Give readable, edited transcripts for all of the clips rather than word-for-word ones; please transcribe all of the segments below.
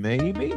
maybe?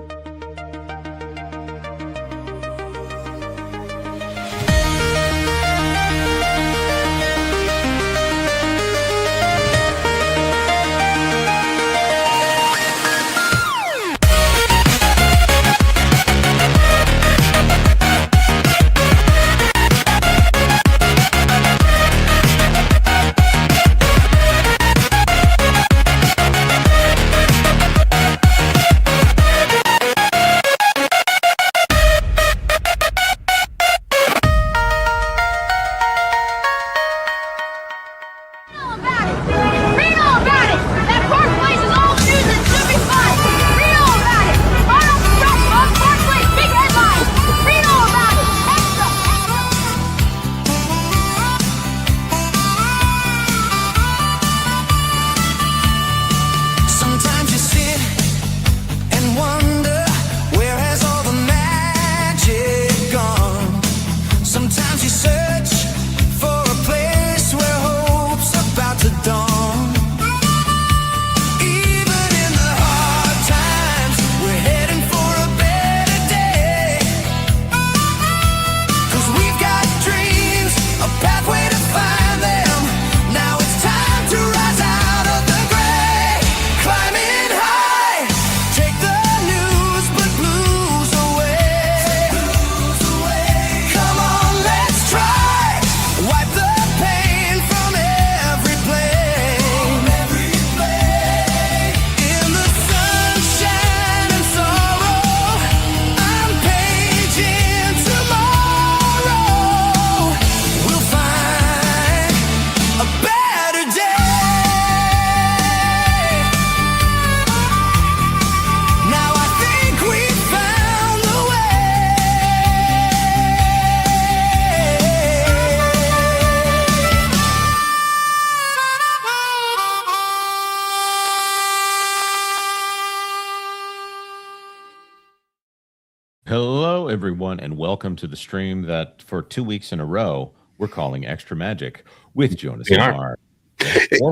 Hello, everyone, and welcome to the stream that for 2 weeks in a row we're calling Extra Magic with Jonas Marv.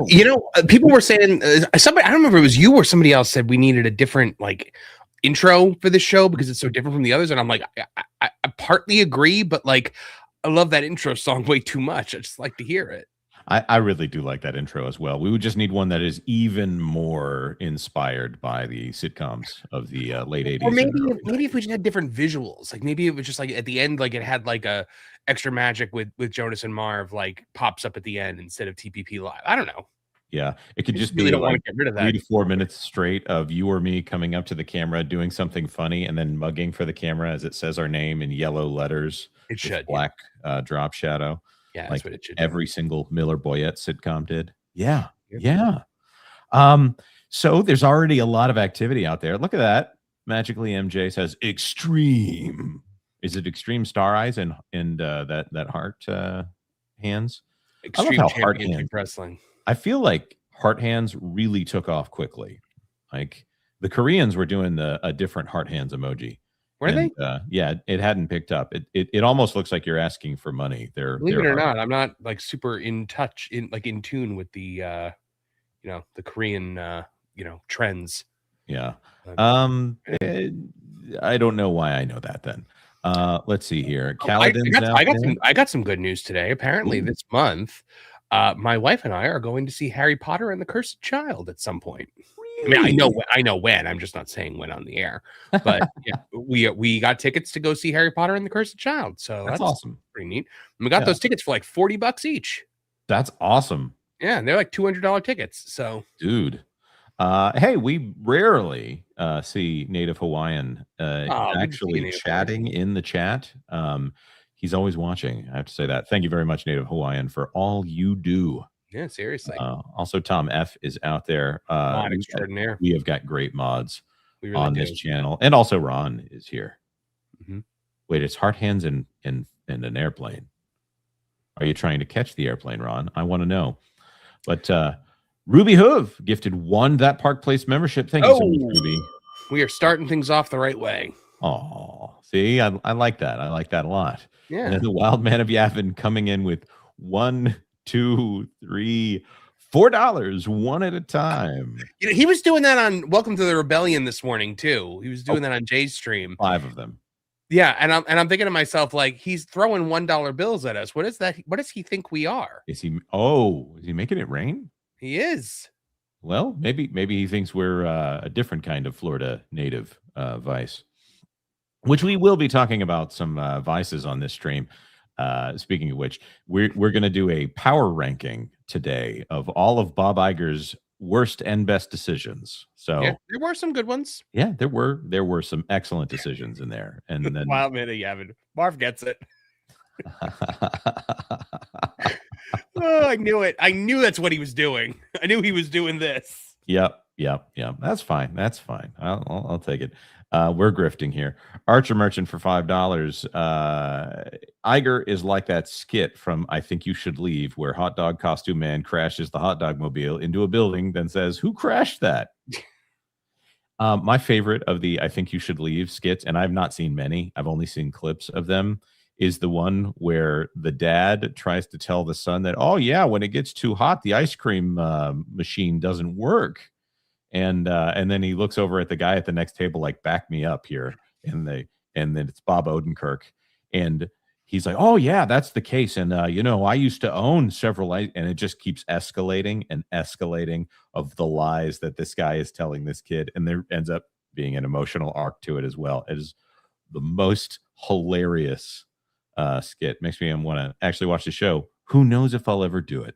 You know, people were saying somebody, I don't remember if it was you or somebody else said we needed a different like intro for the show because it's so different from the others, and I'm like, I partly agree, but like I love that intro song way too much. I just like to hear it. I really do like that intro as well. We would just need one that is even more inspired by the sitcoms of the late 80s. Or maybe if we just had different visuals, like maybe it was just like at the end, like it had like a Extra Magic with Jonas and Marv like pops up at the end instead of TPP Live. I don't know. Yeah, it could just really be don't want like to get rid of that. 3 to 4 minutes straight of you or me coming up to the camera, doing something funny, and then mugging for the camera as it says our name in yellow letters. It should black drop shadow. Yeah, like that's what it should every single Miller Boyette sitcom did. Yeah. Yeah. So there's already a lot of activity out there. Look at that. Magically MJ says extreme. Is it extreme star eyes and that heart hands? Extreme I love how heart Championship hands. Wrestling. I feel like heart hands really took off quickly. Like the Koreans were doing a different heart hands emoji. Were they? Yeah, it hadn't picked up. It almost looks like you're asking for money. Believe it or not, I'm not like super in touch in tune with the the Korean trends. Yeah. I don't know why I know that then. Let's see here. I got some good news today. Apparently this month, my wife and I are going to see Harry Potter and the Cursed Child at some point. Really? I mean, I know when. I'm just not saying when on the air. But yeah, we got tickets to go see Harry Potter and the Cursed Child. So that's awesome. Pretty neat. And we got those tickets for like $40 each. That's awesome. Yeah, and they're like $200 tickets. So, dude, hey, we rarely see Native Hawaiian actually chatting in the chat. He's always watching. I have to say that. Thank you very much, Native Hawaiian, for all you do. Yeah, seriously. Also, Tom F is out there. Mod extraordinaire. We have got great mods on this channel, and also Ron is here. Mm-hmm. Wait, it's heart hands and an airplane. Are you trying to catch the airplane, Ron? I want to know. But Ruby Hoove gifted one That Park Place membership. Thank you so much, Ruby. We are starting things off the right way. Oh, see, I like that. I like that a lot. Yeah. And then the Wild Man of Yavin coming in with 1, 2, 3, $4, one at a time. He was doing that on Welcome to the Rebellion this morning too. He was doing that on Jay's stream. 5 of them. Yeah, and I'm thinking to myself, like, he's throwing $1 bills at us. What is that? What does he think we are? Is he making it rain? He is. Well, maybe he thinks we're a different kind of Florida native vice, which we will be talking about some vices on this stream. Speaking of which, we're going to do a power ranking today of all of Bob Iger's worst and best decisions. So yeah, there were some good ones. Yeah, there were some excellent decisions in there. And then wow, man, Yavin. Marv gets it. Oh, I knew it. I knew that's what he was doing. I knew he was doing this. Yep. That's fine. I'll take it. We're grifting here. Archer Merchant for $5. Iger is like that skit from I Think You Should Leave, where hot dog costume man crashes the hot dog mobile into a building, then says, "Who crashed that?" My favorite of the I Think You Should Leave skits, and I've not seen many, I've only seen clips of them, is the one where the dad tries to tell the son that, oh yeah, when it gets too hot, the ice cream machine doesn't work. And then he looks over at the guy at the next table, like, back me up here. And then it's Bob Odenkirk. And he's like, oh yeah, that's the case. And I used to own several, and it just keeps escalating and escalating of the lies that this guy is telling this kid. And there ends up being an emotional arc to it as well. It is the most hilarious skit. Makes me want to actually watch the show. Who knows if I'll ever do it.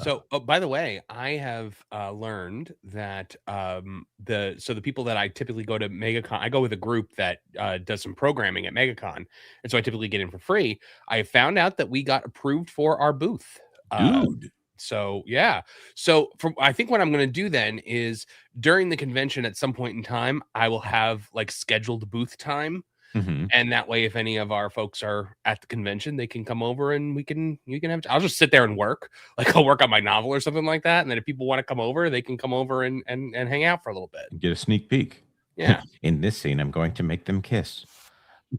So, by the way, I have learned that the people that I typically go to MegaCon, I go with a group that does some programming at MegaCon, and so I typically get in for free. I found out that we got approved for our booth. Dude. So yeah. So I think what I'm going to do then is during the convention at some point in time, I will have like scheduled booth time. Mm-hmm. And that way, if any of our folks are at the convention, they can come over and you can have, I'll just sit there and work. Like I'll work on my novel or something like that. And then if people want to come over, they can come over and hang out for a little bit. Get a sneak peek. Yeah. In this scene, I'm going to make them kiss.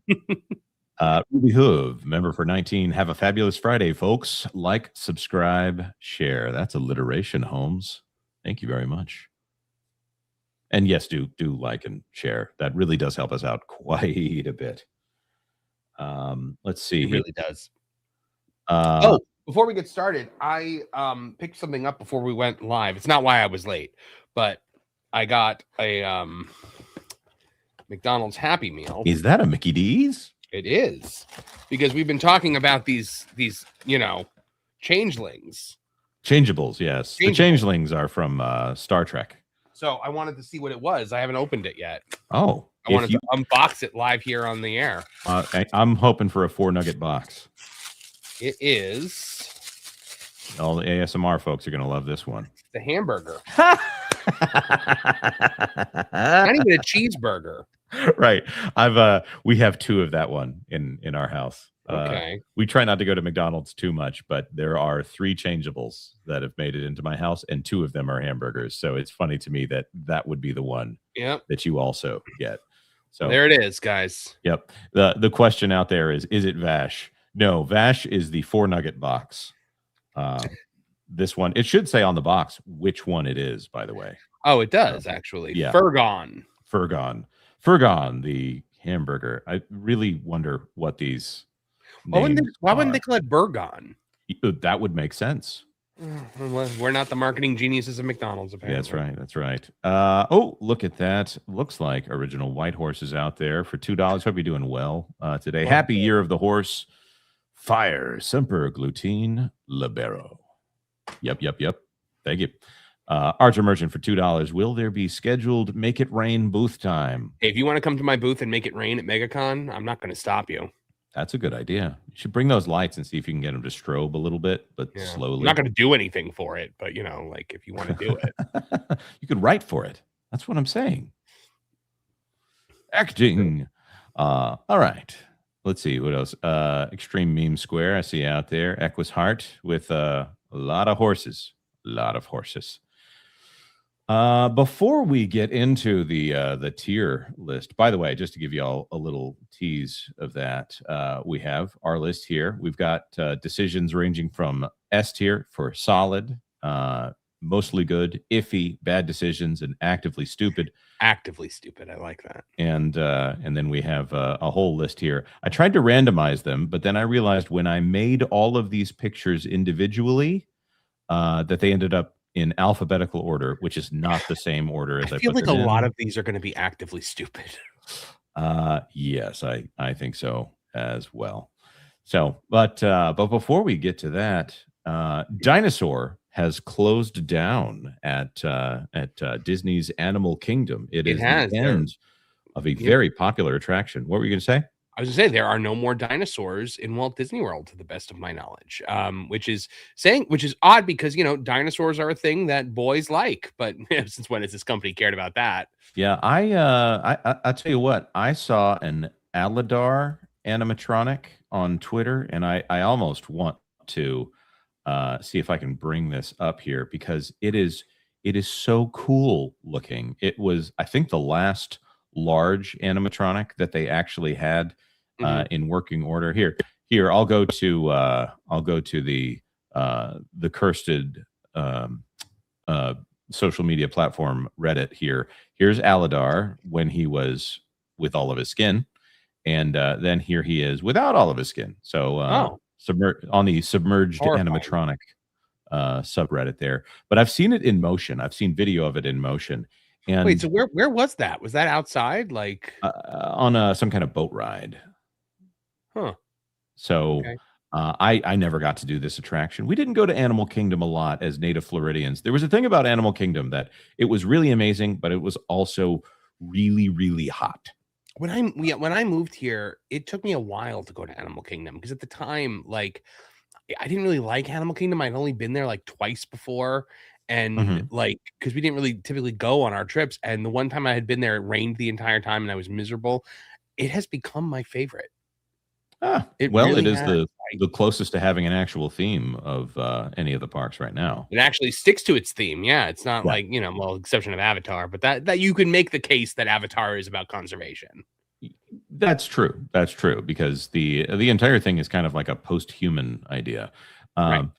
Ruby Hoove, member for 19. Have a fabulous Friday, folks. Like, subscribe, share. That's alliteration, Holmes. Thank you very much. And yes, do like and share. That really does help us out quite a bit. Let's see. It really does. Before we get started, I picked something up before we went live. It's not why I was late, but I got a McDonald's Happy Meal. Is that a Mickey D's? It is, because we've been talking about these changelings. Changeables, yes. The changelings are from Star Trek. So I wanted to see what it was. I haven't opened it yet. Oh. I wanted to unbox it live here on the air. I'm hoping for a 4-nugget box. It is. All the ASMR folks are going to love this one. The hamburger. Not even a cheeseburger. Right. We have 2 of that one in our house. Okay. We try not to go to McDonald's too much, but there are 3 changeables that have made it into my house, and 2 of them are hamburgers. So it's funny to me that would be the one that you also get. So there it is, guys. Yep. The question out there is it Vash? No, Vash is the 4-nugget box. This one, it should say on the box which one it is, by the way. Oh, it does, actually. Yeah. Furgon, the hamburger. I really wonder what these why wouldn't they call it Burgon? That would make sense. We're not the marketing geniuses of McDonald's, apparently. That's right. Oh, look at that. Looks like original White Horse is out there for $2. Hope you're doing well today. Happy Year of the Horse. Fire, Semper Glutine, Libero. Yep. Thank you. Archer Merchant for $2. Will there be scheduled Make It Rain booth time? Hey, if you want to come to my booth and make it rain at MegaCon, I'm not going to stop you. That's a good idea. You should bring those lights and see if you can get them to strobe a little bit, but slowly. I'm not going to do anything for it, but like if you want to do it, you could write for it. That's what I'm saying. Acting. All right. Let's see what else. Extreme Meme Square. I see out there. Equus Heart with a lot of horses. Before we get into the tier list, by the way, just to give you all a little tease of that, we have our list here. We've got decisions ranging from S tier for solid mostly good, iffy, bad decisions, and actively stupid. Actively stupid. I like that. And then we have a whole list here. I tried to randomize them, but then I realized when I made all of these pictures individually, that they ended up in alphabetical order, which is not the same order I as I feel put like them a in. lot of these are going to be actively stupid. Yes, I think so as well. So, but before we get to that, Dinosaur has closed down at Disney's Animal Kingdom. It It is the has. end of a Yep. very popular attraction. What were you going to say? I was gonna say there are no more dinosaurs in Walt Disney World, to the best of my knowledge. Which is odd because dinosaurs are a thing that boys like, but since when has this company cared about that? Yeah, I tell you what, I saw an Aladar animatronic on Twitter, and I almost want to see if I can bring this up here because it is so cool looking. It was, I think, the last large animatronic that they actually had Mhm. in working order. Here, I'll go to the cursed um, uh, social media platform Reddit here. Here's Aladar when he was with all of his skin, and then here he is without all of his skin. So Oh, on the submerged horrifying. animatronic subreddit there. But I've seen it in motion. I've seen video of it in motion, Wait, so and where was that? Was that outside? Like, on some kind of boat ride. huh? So Okay. I never got to do this attraction. We didn't go to Animal Kingdom a lot as native Floridians. There was a thing about Animal Kingdom that it was really amazing, but it was also really, really hot. When I moved here, it took me a while to go to Animal Kingdom because at the time, like, I didn't really like Animal Kingdom. I'd only been there like twice before, and Mhm. like because we didn't really typically go on our trips. And the one time I had been there, it rained the entire time, and I was miserable. It has become my favorite. It Well, it really is has. the closest to having an actual theme of any of the parks right now. It actually sticks to its theme. Yeah, it's not Yeah. like, well, exception of Avatar, but that you can make the case that Avatar is about conservation. That's true. That's true because the entire thing is kind of like a post-human idea. Right. Um,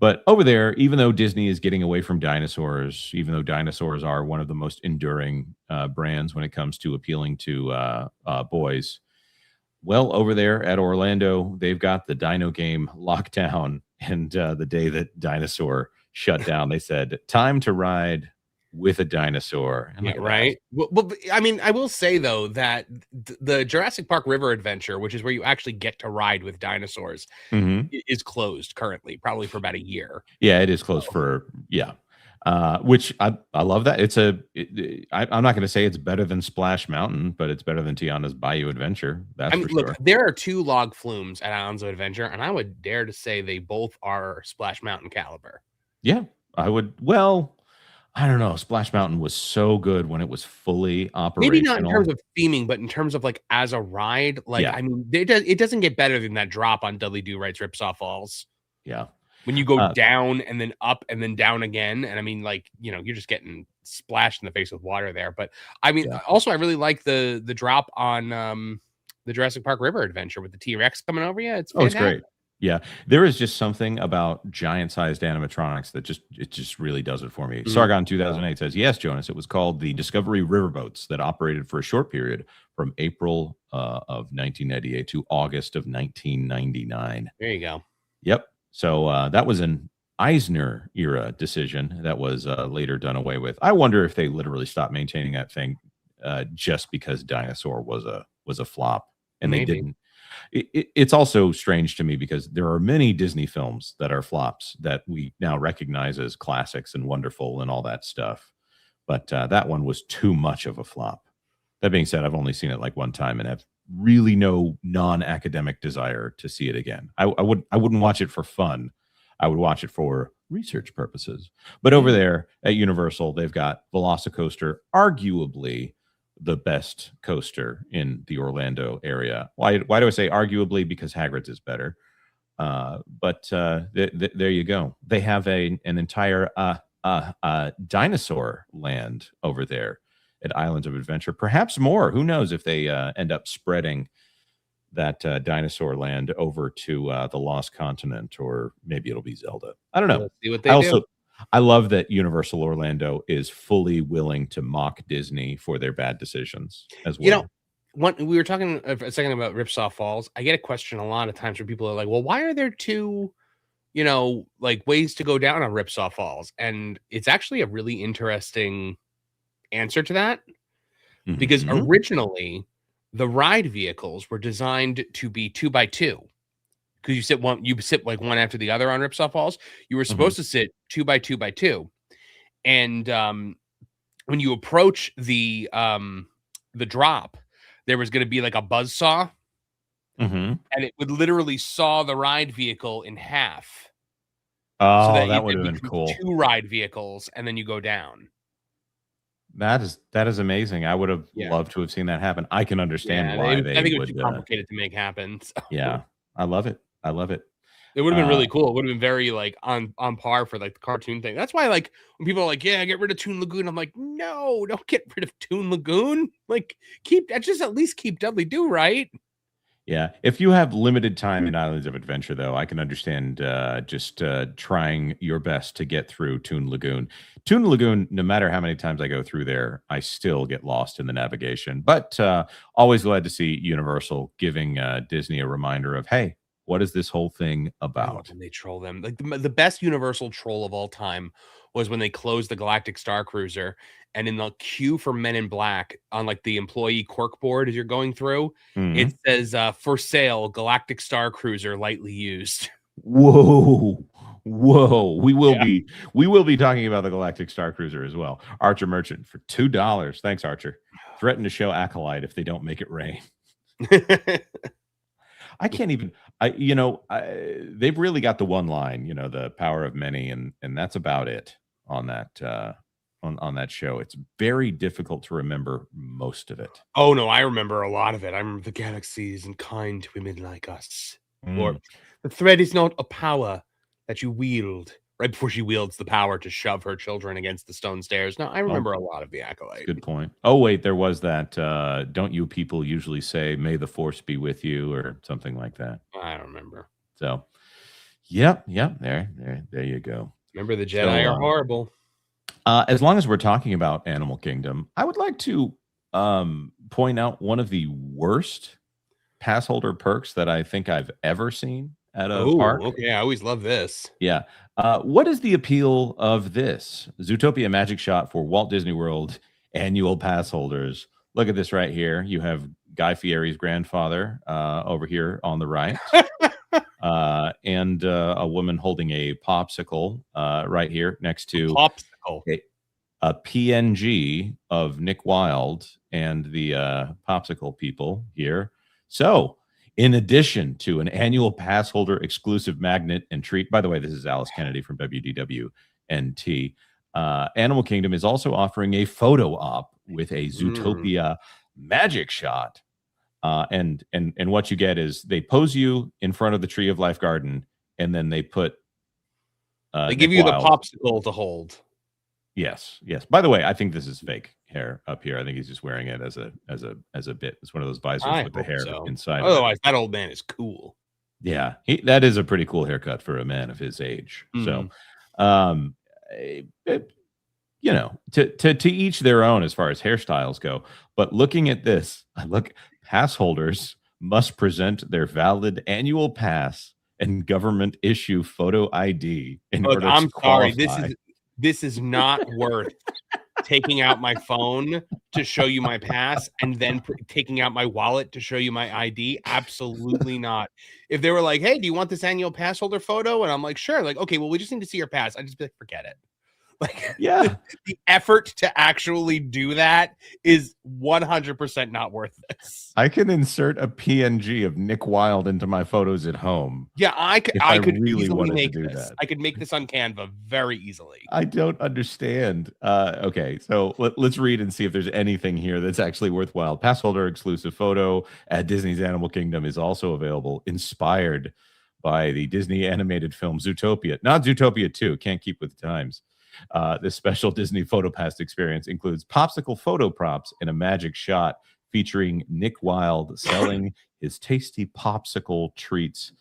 but over there, even though Disney is getting away from dinosaurs, even though dinosaurs are one of the most enduring brands when it comes to appealing to boys, well, over there at Orlando, they've got the Dino game locked down. And the day that Dinosaur shut down, they said, "Time to ride with a dinosaur." And Yeah, look at that. right. Well, I mean, I will say though that the Jurassic Park River Adventure, which is where you actually get to ride with dinosaurs, Mhm. is closed currently, probably for about a year. Yeah, it is close So, for yeah. Which I love that. I'm not gonna say it's better than Splash Mountain, but it's better than Tiana's Bayou Adventure, I that's mean, for look, sure. there are two log flumes at Islands of Adventure, and I would dare to say they both are Splash Mountain caliber. Yeah, I would well, I don't know, Splash Mountain was so good when it was fully Maybe not in terms operational. of theming, but in terms of like as a ride. Like, Yeah, I mean, it doesn't get better than that drop on Dudley Do Right's Ripsaw Falls. yeah. When you go Uh, down and then up and then down again, and I mean, like, you're just getting splashed in the face with water there. But I mean, yeah. also I really like the drop on the Jurassic Park River Adventure with the T-Rex coming over you. It's Oh, it's fantastic. great. Yeah, there is just something about giant-sized animatronics that just really does it for me. Mhm. Sargon 2008 says, "Yes, Jonas, it was called the Discovery Riverboats that operated for a short period from April of 1998 to August of 1999." There you go. Yep. So that was an Eisner era decision that was later done away with. I wonder if they literally stopped maintaining that thing just because Dinosaur was a flop, and they Maybe. didn't. It's also strange to me because there are many Disney films that are flops that we now recognize as classics and wonderful and all that stuff. But that one was too much of a flop. That being said, I've only seen it like one time and have really no non-academic desire to see it again. I wouldn't watch it for fun. I would watch it for research purposes. But over Mm, there at Universal, they've got Velocicoaster, arguably the best coaster in the Orlando area. Why do I say arguably? Because Hagrid's is better. But there you go. They have an entire dinosaur land over there at Islands of Adventure. Perhaps more. Who knows if they end up spreading that dinosaur land over to the Lost Continent, or maybe it'll be Zelda. I don't know. we'll see what I they also do. I love that Universal Orlando is fully willing to mock Disney for their bad decisions as You know, well. we were talking a second about Ripsaw Falls. I get a question a lot of times where people are like, "Well, why are there two, like ways to go down on Ripsaw Falls?" And it's actually a really interesting answer to that because Mhm. originally the ride vehicles were designed to be 2x2 because you sit like one after the other on Ripsaw Falls. You were Mhm. supposed to sit 2x2x2, and when you approach the drop, there was going to be like a buzz saw, Mhm. and it would literally saw the ride vehicle in half so Oh, that that would there have been becomes cool. two ride vehicles, and then you go down. That is amazing. I would have Yeah, loved to have seen that happen. I can understand yeah. why I they think it was too would, complicated to make happen. So yeah. I love it. I love it. it would have been Uh, really cool. It would have been very like on par for like the cartoon thing. That's why like when people are like, "Yeah, get rid of Toon Lagoon," I'm like, "No, don't get rid of Toon Lagoon. Like keep just at least keep Dudley Do right." yeah. If you have limited time in Islands of Adventure, though, I can understand just trying your best to get through Toon Lagoon. Toon Lagoon, no matter how many times I go through there, I still get lost in the navigation. But always glad to see Universal giving Disney a reminder of, hey, what is this whole thing I love about? when they troll them. Like the best Universal troll of all time was when they closed the Galactic Star Cruiser, and in the queue for Men in Black on like the employee cork board as you're going through, it Mhm. says "For sale, Galactic Star Cruiser, lightly used." Whoa. Whoa. We will Yeah. be we will be talking about the Galactic Star Cruiser as well. Archer Merchant for $2. Thanks, Archer. Threaten to show Acolyte if they don't make it rain. I can't even they've really got the one line, the power of many, and that's about it on that on that show. It's very difficult to remember most of it. Oh no, I remember a lot of it. I remember the galaxy isn't kind to women like us, or Mm, the thread is not a power that you wield. Right before she wields the power to shove her children against the stone stairs. No, I oh, remember a lot of the that's a acolyte. good point. Oh wait, there was that don't you people usually say may the force be with you or something like that. I don't remember. So, yep, yep, there you go. Remember the So, Jedi are horrible. as long as we're talking about Animal Kingdom, I would like to point out one of the worst pass holder perks that I think I've ever seen at a Oh, park. okay. I always love this. Yeah. What is the appeal of this Zootopia Magic Shot for Walt Disney World annual pass holders? Look at this right here. You have Guy Fieri's grandfather over here on the right, and a woman holding a popsicle right here next to Popsicle. a PNG of Nick Wilde and the popsicle people here. So, in addition to an annual pass holder exclusive magnet and treat, by the way, this is Alice Kennedy from WDWNT. Animal Kingdom is also offering a photo op with a Mm. Zootopia magic shot. And what you get is they pose you in front of the Tree of Life garden, and then they put They give Nick you the Wilde. popsicle to hold. Yes, yes. By the way, I think this is fake hair up here. I think he's just wearing it as a bit. It's one of those visors I with the hope hair so. inside of it. Otherwise, that old man is cool. Yeah, that is a pretty cool haircut for a man of his age. So, Mm. um, eh, eh, to each their own as far as hairstyles go. But looking at this, I look pass holders must present their valid annual pass and government issue photo ID in Look, order to I'm sorry. qualify. This is not worth taking out my phone to show you my pass and then taking out my wallet to show you my ID. Absolutely not. If they were like, "Hey, do you want this annual pass holder photo?" And I'm like, "Sure." Like, "Okay, well, we just need to see your pass." I just be like, "Forget it." Like Yeah, the effort to actually do that is 100% not worth this. I can insert a PNG of Nick Wilde into my photos at home Yeah, if I I could really easily wanted to make do this. that. I could make this on Canva very easily. I don't understand. Okay, so let's read and see if there's anything here that's actually worthwhile. Pass holder exclusive photo at Disney's Animal Kingdom is also available, inspired by the Disney animated film Zootopia. Not Zootopia 2, can't keep with the times. This special Disney PhotoPass experience includes popsicle photo props and a magic shot featuring Nick Wilde selling his tasty popsicle treats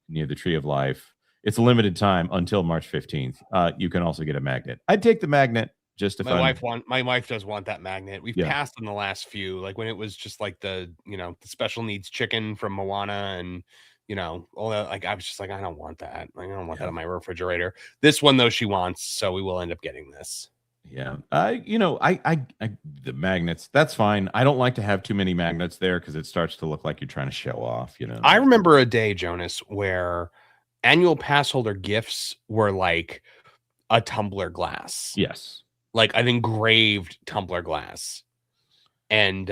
near the Tree of Life. It's a limited time until March 15th. You can also get a magnet. I'd take the magnet just if my wife does want that magnet. We've passed on the last few, like when it was just like the special needs chicken from Moana and all that. Like I was just like, I don't want that. Like, I don't want that on my refrigerator. This one though, she wants, so we will end up getting this. Yeah. The magnets, that's fine. I don't like to have too many magnets there because it starts to look like you're trying to show off, I remember a day, Jonas, where annual pass holder gifts were like a tumbler glass. Yes. Like an engraved tumbler glass. And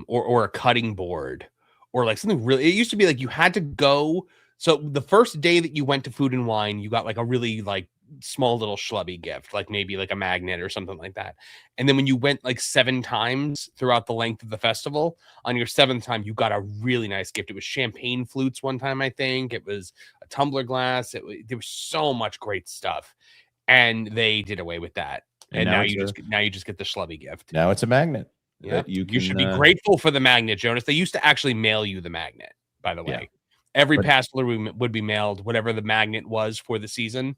or a cutting board or like something really. It used to be like you had to go. So the first day that you went to Food and Wine, you got like a really like small little schlubby gift, like maybe like a magnet or something like that. And then when you went like 7 times throughout the length of the festival, on your 7th time, you got a really nice gift. It was champagne flutes one time, I think. It was a tumbler glass. There was so much great stuff, and they did away with that. And now you just get the schlubby gift. Now it's a magnet. Yeah, you should be grateful for the magnet, Jonas. They used to actually mail you the magnet, by the way. Yeah. Every pass holder would be mailed whatever the magnet was for the season.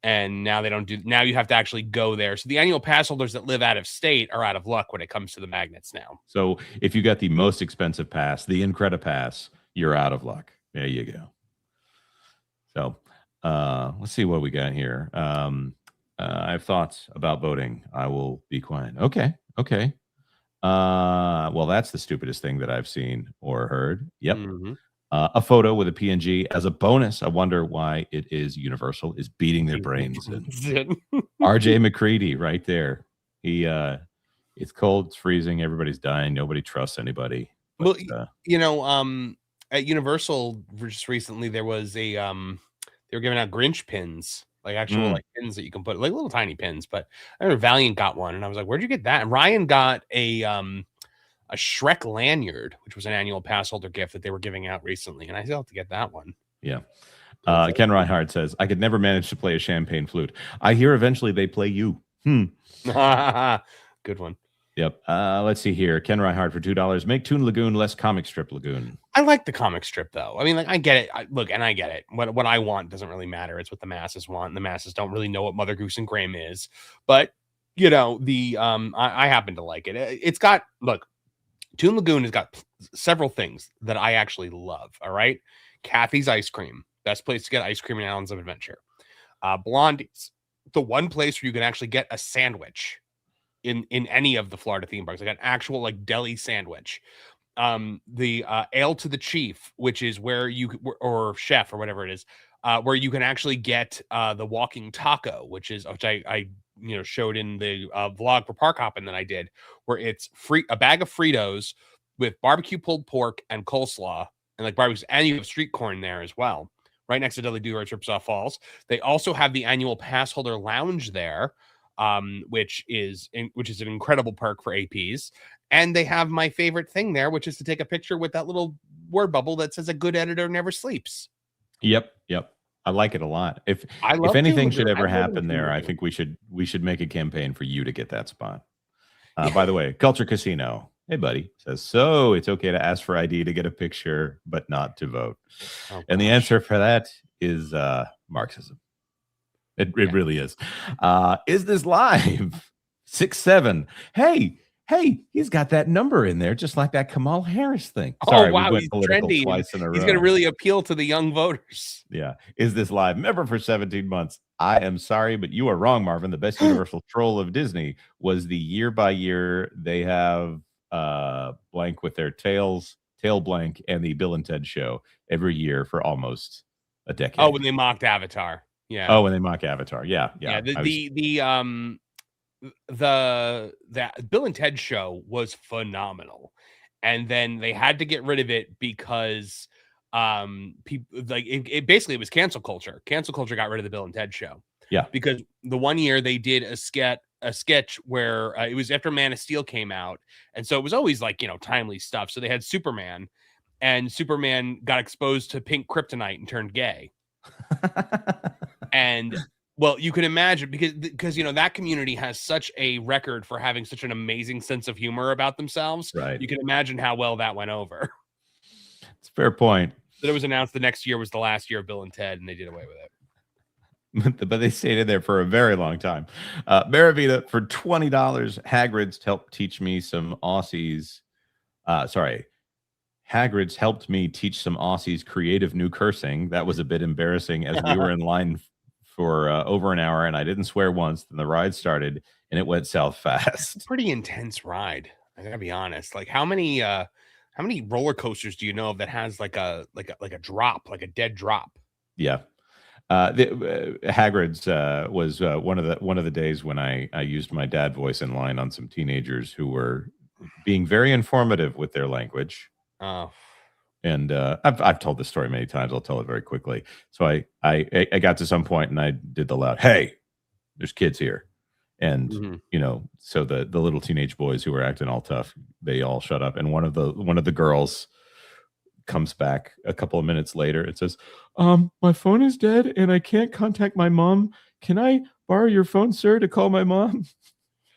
And now they don't do. Now you have to actually go there. So the annual pass holders that live out of state are out of luck when it comes to the magnets now. So if you got the most expensive pass, the Incredipass, you're out of luck. There you go. So let's see what we got here. I have thoughts about voting. I will be quiet. Okay. Well, that's the stupidest thing that I've seen or heard. Yep. Mm-hmm. A photo with a PNG as a bonus. I wonder why it is Universal is beating their brains in. RJ McCready right there. It's cold, it's freezing, everybody's dying, nobody trusts anybody. But, at Universal just recently there was a they were giving out Grinch pins. Like actual like pins that you can put, like little tiny pins. But I remember Valiant got one, and I was like, "Where'd you get that?" And Ryan got a Shrek lanyard, which was an annual pass holder gift that they were giving out recently, and I still have to get that one. Yeah. Ken Reinhardt says, "I could never manage to play a champagne flute. I hear eventually they play you." Good one. Yep. Let's see here. Ken Reinhardt for $2. Make Toon Lagoon less comic strip Lagoon. I like the comic strip though. I mean, like I get it. I get it. What I want doesn't really matter. It's what the masses want. And the masses don't really know what Mother Goose and Graham is. But I happen to like it. It's got Toon Lagoon has got several things that I actually love. All right. Kathy's Ice Cream. Best place to get ice cream in Islands of Adventure. Blondie's. The one place where you can actually get a sandwich in any of the Florida theme parks, like an actual like deli sandwich. The Ale to the Chief, which is where or Chef or whatever it is, where you can actually get the walking taco, which I showed in the vlog for Park Hoppin' that I did, where it's a bag of Fritos with barbecue pulled pork and coleslaw and like barbecue, and you have street corn there as well, right next to Dudley Do Right Chippewa Falls. They also have the annual pass holder lounge there, which is an incredible perk for APs. And they have my favorite thing there, which is to take a picture with that little word bubble that says "A good editor never sleeps." Yep. I like it a lot. If anything should ever happen there, I think we should make a campaign for you to get that spot. By the way, Culture Casino, hey buddy, says, so it's okay to ask for ID to get a picture, but not to vote. And the answer for that is Marxism. It really is. Is this live? 6-7. Hey, he's got that number in there, just like that Kamala Harris thing. Sorry, wow, he's trendy. Twice in a row. He's going to really appeal to the young voters. Yeah. Is this live? Member for 17 months. I am sorry, but you are wrong, Marvin. The best Universal troll of Disney was the year by year they have blank with their tail blank and the Bill and Ted show every year for almost a decade. Oh, when they mocked Avatar. Yeah. Oh, when they mock Avatar. Yeah. The Bill and Ted show was phenomenal, and then they had to get rid of it because people like it basically was cancel culture. Cancel culture got rid of the Bill and Ted show. Yeah, because the one year they did a sketch where it was after Man of Steel came out, and so it was always like timely stuff. So they had Superman, and Superman got exposed to pink kryptonite and turned gay. And well, you can imagine because that community has such a record for having such an amazing sense of humor about themselves. Right. You can imagine how well that went over. It's a fair point. That it was announced the next year was the last year of Bill and Ted, and they did away with it. but they stayed in there for a very long time. Maravita for $20. Hagrid's helped teach me some Aussies. Sorry, Hagrid's helped me teach some Aussies creative new cursing. That was a bit embarrassing as we were in line for over an hour and I didn't swear once. Then the ride started and it went south fast. Pretty intense ride. I gotta be honest. Like how many roller coasters do you know of that has like a drop, like a dead drop? Yeah. Hagrid's was one of the days when I used my dad voice in line on some teenagers who were being very informative with their language. Oh, and I've told this story many times. I'll tell it very quickly. So I got to some point and I did the loud, "Hey, there's kids here," and so the little teenage boys who were acting all tough, they all shut up, and one of the girls comes back a couple of minutes later and says, my phone is dead and I can't contact my mom. Can I borrow your phone, sir, to call my mom?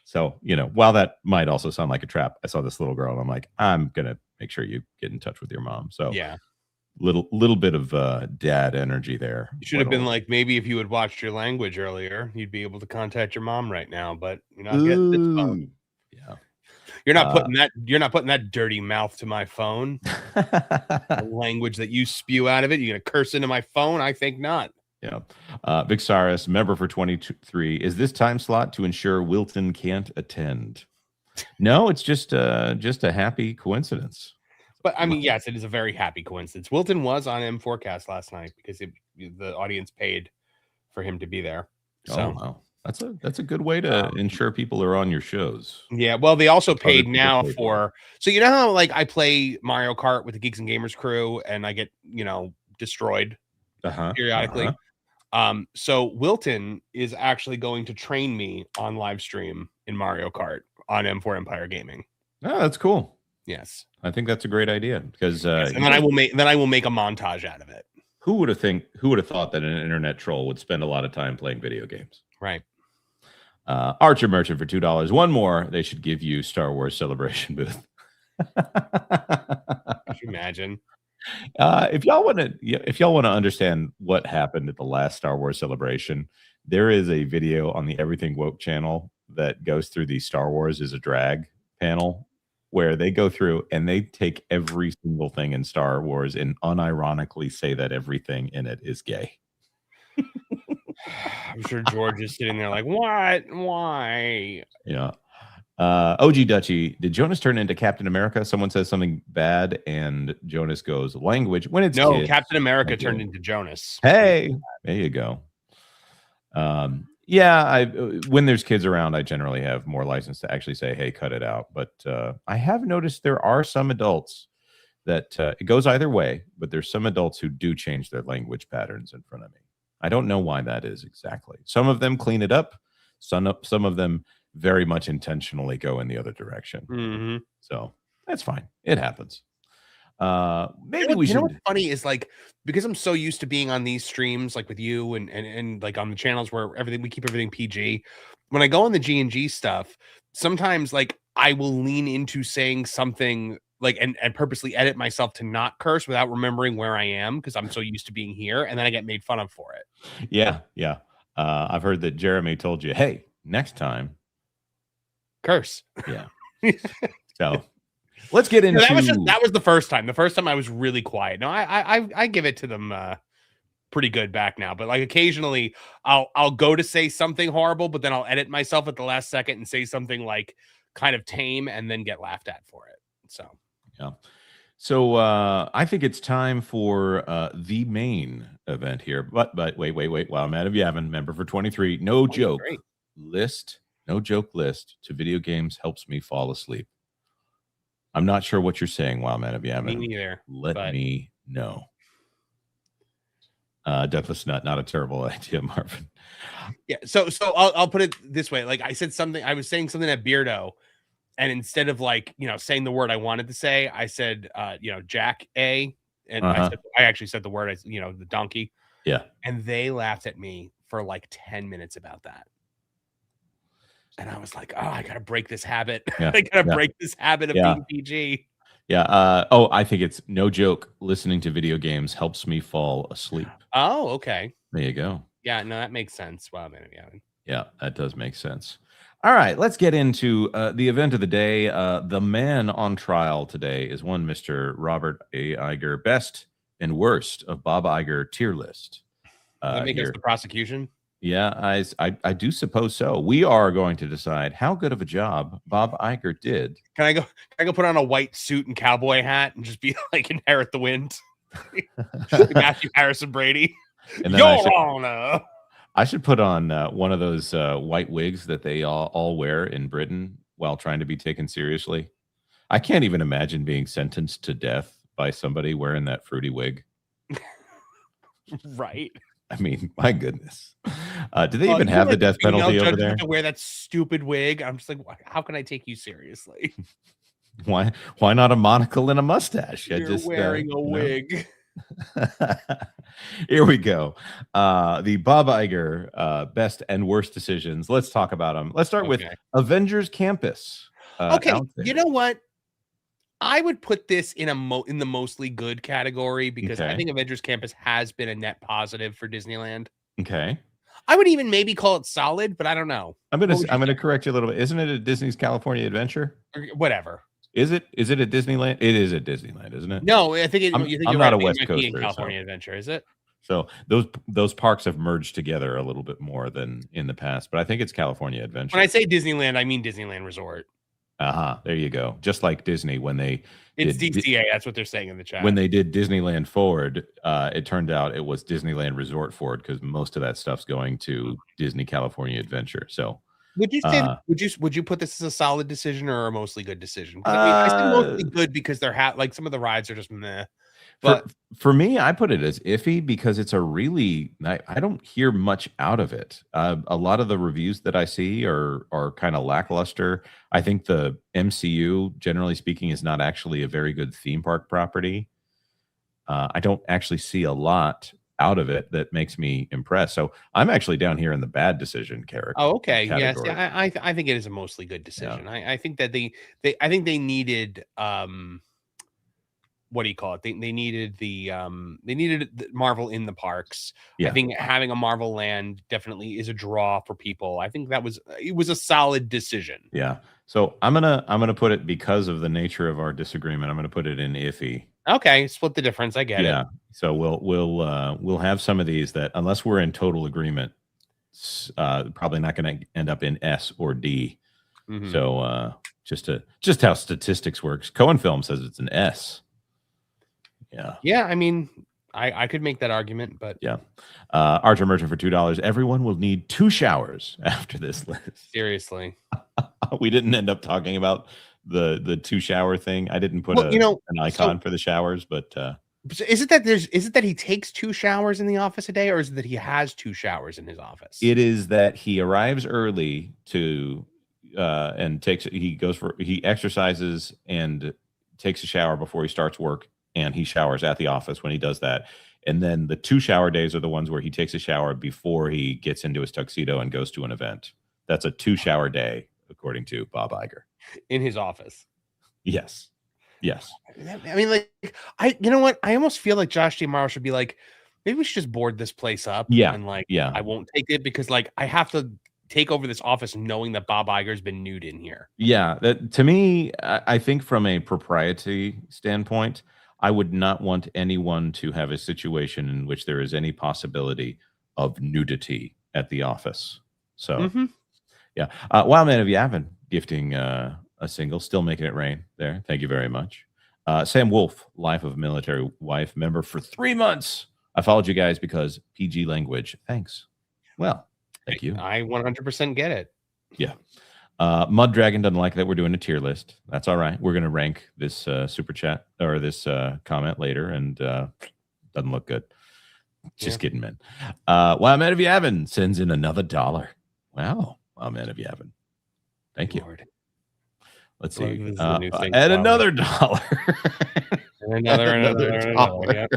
So, while that might also sound like a trap, I saw this little girl and I'm like, I'm going to make sure you get in touch with your mom. So yeah, little bit of dad energy there. You should have been like, maybe if you had watched your language earlier, you'd be able to contact your mom right now, but you're not getting this phone. Yeah. You're not putting that dirty mouth to my phone. The language that you spew out of it, you're gonna curse into my phone? I think not. Yeah. Vixaris, member for 23. Is this time slot to ensure Wilton can't attend? No, it's just a happy coincidence. But I mean, yes, it is a very happy coincidence. Wilton was on M Forecast last night because the audience paid for him to be there. So. Oh, wow. That's a good way to ensure people are on your shows. Yeah, well, they also paid now for. So you know how like I play Mario Kart with the Geeks and Gamers crew, and I get destroyed periodically. So Wilton is actually going to train me on live stream in Mario Kart on M4 Empire Gaming. Oh, that's cool. Yes, I think that's a great idea because and then I will make a montage out of it. Who would have thought that an internet troll would spend a lot of time playing video games? Right. Archer Merchant for $2. One more, they should give you Star Wars Celebration booth. Could you imagine? If y'all want to understand what happened at the last Star Wars Celebration, there is a video on the Everything Woke channel that goes through the Star Wars is a drag panel where they go through and they take every single thing in Star Wars and unironically say that everything in it is gay. I'm sure George is sitting there like, what? Why? Yeah. OG Dutchy, did Jonas turn into Captain America? Someone says something bad and Jonas goes, language. When it's kids, Captain America turned into Jonas. Hey, there you go. Yeah, when there's kids around, I generally have more license to actually say, hey, cut it out. But I have noticed there are some adults that it goes either way, but there's some adults who do change their language patterns in front of me. I don't know why that is exactly. Some of them clean it up. Some of them very much intentionally go in the other direction. Mm-hmm. So that's fine. It happens. Maybe we should. What's funny is like, because I'm so used to being on these streams, like with you and like on the channels where we keep everything PG. When I go on the G&G stuff, sometimes like I will lean into saying something like and purposely edit myself to not curse without remembering where I am because I'm so used to being here, and then I get made fun of for it. Yeah. I've heard that Jeremy told you, hey, next time curse. Yeah. So let's get into that was the first time. The first time I was really quiet. No, I give it to them pretty good back now, but like occasionally I'll go to say something horrible, but then I'll edit myself at the last second and say something like kind of tame and then get laughed at for it. So yeah. So I think it's time for the main event here. But wait. While I'm out of Yavin, member for 23, no joke list to video games helps me fall asleep. I'm not sure what you're saying, Wild Man of Yavin. Me neither. Let me know. Deathless Nut, not a terrible idea, Marvin. Yeah, so I'll put it this way. Like I was saying something at Beardo, and instead of like, saying the word I wanted to say, I said, Jack A. And I actually said the word, the donkey. Yeah. And they laughed at me for like 10 minutes about that. And I was like, oh, I got to break this habit. Yeah. I got to break this habit of being PG. Yeah. I think it's no joke. Listening to video games helps me fall asleep. Oh, okay. There you go. Yeah, no, that makes sense. Wow, man, Yeah, that does make sense. All right, let's get into the event of the day. The man on trial today is one Mr. Robert A. Iger, best and worst of Bob Iger tier list. Does that make us Here. the prosecution? Yeah, I do suppose so. We are going to decide how good of a job Bob Iger did. Can I go put on a white suit and cowboy hat and just be like Inherit the Wind? Matthew Harrison Brady. And then I should put on one of those white wigs that they all wear in Britain while trying to be taken seriously. I can't even imagine being sentenced to death by somebody wearing that fruity wig. Right. I mean, my goodness. Do they even have the death penalty over there? To wear that stupid wig. I'm just like, how can I take you seriously? Why not a monocle and a mustache? You're wearing a wig. Here we go. The Bob Iger best and worst decisions. Let's talk about them. Let's start with Avengers Campus. Okay, you know what? I would put this in in the mostly good category because I think Avengers Campus has been a net positive for Disneyland. Okay. I would even maybe call it solid, but I don't know. I'm gonna correct you a little bit. Isn't it a Disney's California Adventure? Or whatever. Is it at Disneyland? It is at Disneyland, isn't it? No, I think I'm not a West Coaster. California Adventure, is it? So those parks have merged together a little bit more than in the past, but I think it's California Adventure. When I say Disneyland, I mean Disneyland Resort. There you go. Just like Disney when they it's DCA. That's what they're saying in the chat. When they did Disneyland Forward, it turned out it was Disneyland Resort Forward because most of that stuff's going to Disney California Adventure. So would you say would you put this as a solid decision or a mostly good decision? I say mostly good because they're like some of the rides are just meh. But for me, I put it as iffy because it's a really I don't hear much out of it. A lot of the reviews that I see are kind of lackluster. I think the MCU, generally speaking, is not actually a very good theme park property. I don't actually see a lot out of it that makes me impressed. So I'm actually down here in the bad decision character. Oh, okay. Yes, I think it is a mostly good decision. Yeah. I think that they needed what do you call it? They needed the Marvel in the parks. Yeah. I think having a Marvel land definitely is a draw for people. I think it was a solid decision. Yeah. So I'm gonna put it because of the nature of our disagreement. I'm gonna put it in iffy. Okay, split the difference. I get it. Yeah. So we'll have some of these that unless we're in total agreement, probably not going to end up in S or D. Mm-hmm. So just how statistics works. Cohen Film says it's an S. Yeah. Yeah, I mean, I could make that argument, but yeah. Archer Merchant for $2. Everyone will need 2 showers after this list. Seriously. We didn't end up talking about the 2 shower thing. I didn't put an icon for the showers, but is it that he takes 2 showers in the office a day, or is it that he has 2 showers in his office? It is that he arrives early to and he exercises and takes a shower before he starts work. And he showers at the office when he does that. And then the 2 shower days are the ones where he takes a shower before he gets into his tuxedo and goes to an event. That's a 2 shower day, according to Bob Iger. In his office. Yes. Yes. I mean, like, you know what? I almost feel like Josh J. Morrow should be like, maybe we should just board this place up. Yeah. And I won't take it because I have to take over this office knowing that Bob Iger's been nude in here. Yeah. To me, I think from a propriety standpoint, I would not want anyone to have a situation in which there is any possibility of nudity at the office. So, yeah. Wildman of Yavin gifting a single, still making it rain there. Thank you very much. Sam Wolf, Life of a Military Wife member for 3 months. I followed you guys because PG language. Thanks. Well, thank you. I 100% get it. Yeah. Mud Dragon doesn't like that we're doing a tier list. That's all right. We're going to rank this super chat or this comment later, and doesn't look good. Just kidding, man. Wildman of Yavin sends in another $1. Wow. Wildman of Yavin. Thank you. Lord. Let's see. And another $1. And another $1.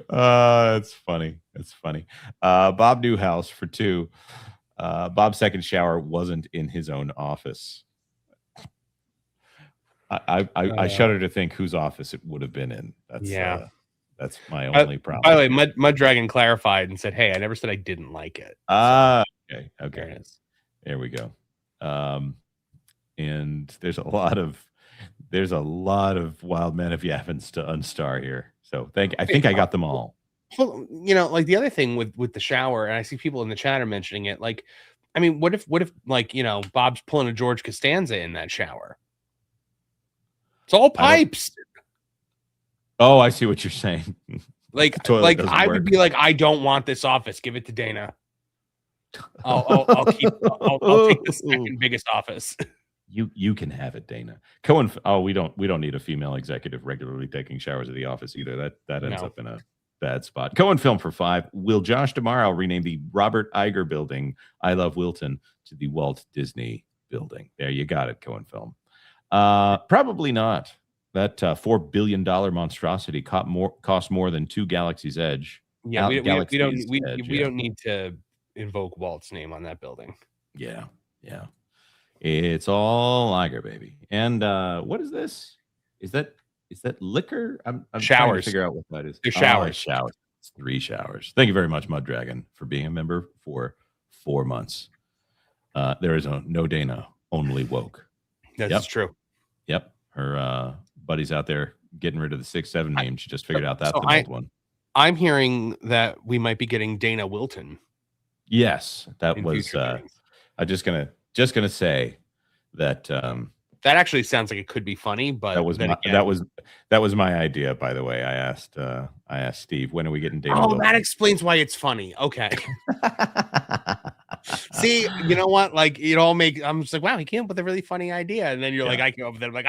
That's funny. That's funny. Bob Newhouse for 2. Bob's second shower wasn't in his own office. I shudder to think whose office it would have been in. That's That's my only problem. By the way, Mud Dragon clarified and said, "Hey, I never said I didn't like it." Okay. There we go. And there's a lot of wild men of Yavins to unstar here. So I think I got them all. Well, like the other thing with the shower, and I see people in the chat are mentioning it. Like, I mean, what if like Bob's pulling a George Costanza in that shower? It's all pipes. Oh, I see what you're saying. Like I would be like, I don't want this office. Give it to Dana. I'll take the second biggest office. You can have it, Dana. Cohen. Oh, we don't need a female executive regularly taking showers at the office either. That ends up in a bad spot. Cohen Film for 5. Will Josh tomorrow rename the Robert Iger building, I Love Wilton, to the Walt Disney building? There, you got it, Cohen Film. Probably not. That $4 billion monstrosity cost more than 2 Galaxy's Edge. Yeah, we don't need to invoke Walt's name on that building. Yeah. It's all Iger, baby. And what is this? Is that liquor? I'm trying to figure out what that is. Showers. It's 3 showers. Thank you very much, Mud Dragon, for being a member for 4 months. There is no Dana, only woke. That's true. Yep. Her buddies out there getting rid of the 6-7 name. She just figured out that's the old one. I'm hearing that we might be getting Dana Wilton. Yes, that was. I'm just gonna say that. That actually sounds like it could be funny, but that was my idea. By the way, I asked Steve, when are we getting Dana? Oh, that explains why it's funny. Okay. See, you know what? Like, I'm just like, wow, he came up with a really funny idea, and then you're like, I came up with it. I'm like,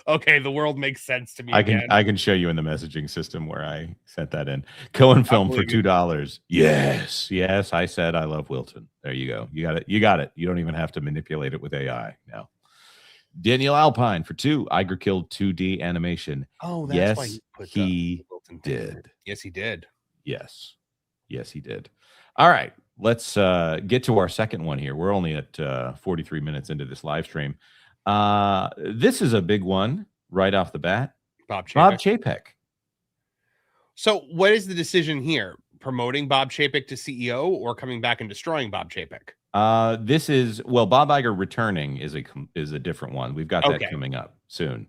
okay, the world makes sense to me. I can show you in the messaging system where I sent that in. Cohen Film for $2. Yes, I said I love Wilton. There you go. You got it. You don't even have to manipulate it with AI now. Daniel Alpine for 2. Iger killed 2D animation. Oh, that's why he did. Yes, he did. Yes, he did. All right. Let's get to our second one here. We're only at 43 minutes into this live stream. This is a big one right off the bat. Bob Chapek. So what is the decision here? Promoting Bob Chapek to CEO or coming back and destroying Bob Chapek? This is, Bob Iger returning is a different one. We've got that coming up soon.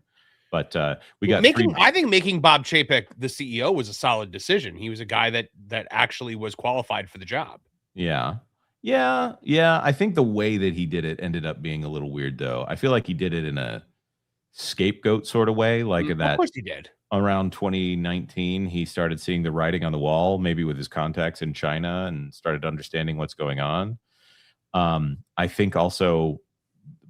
But we got I think making Bob Chapek the CEO was a solid decision. He was a guy that actually was qualified for the job. Yeah. I think the way that he did it ended up being a little weird, though. I feel like he did it in a scapegoat sort of way, like that. Of course he did. Around 2019, he started seeing the writing on the wall, maybe with his contacts in China, and started understanding what's going on. I think also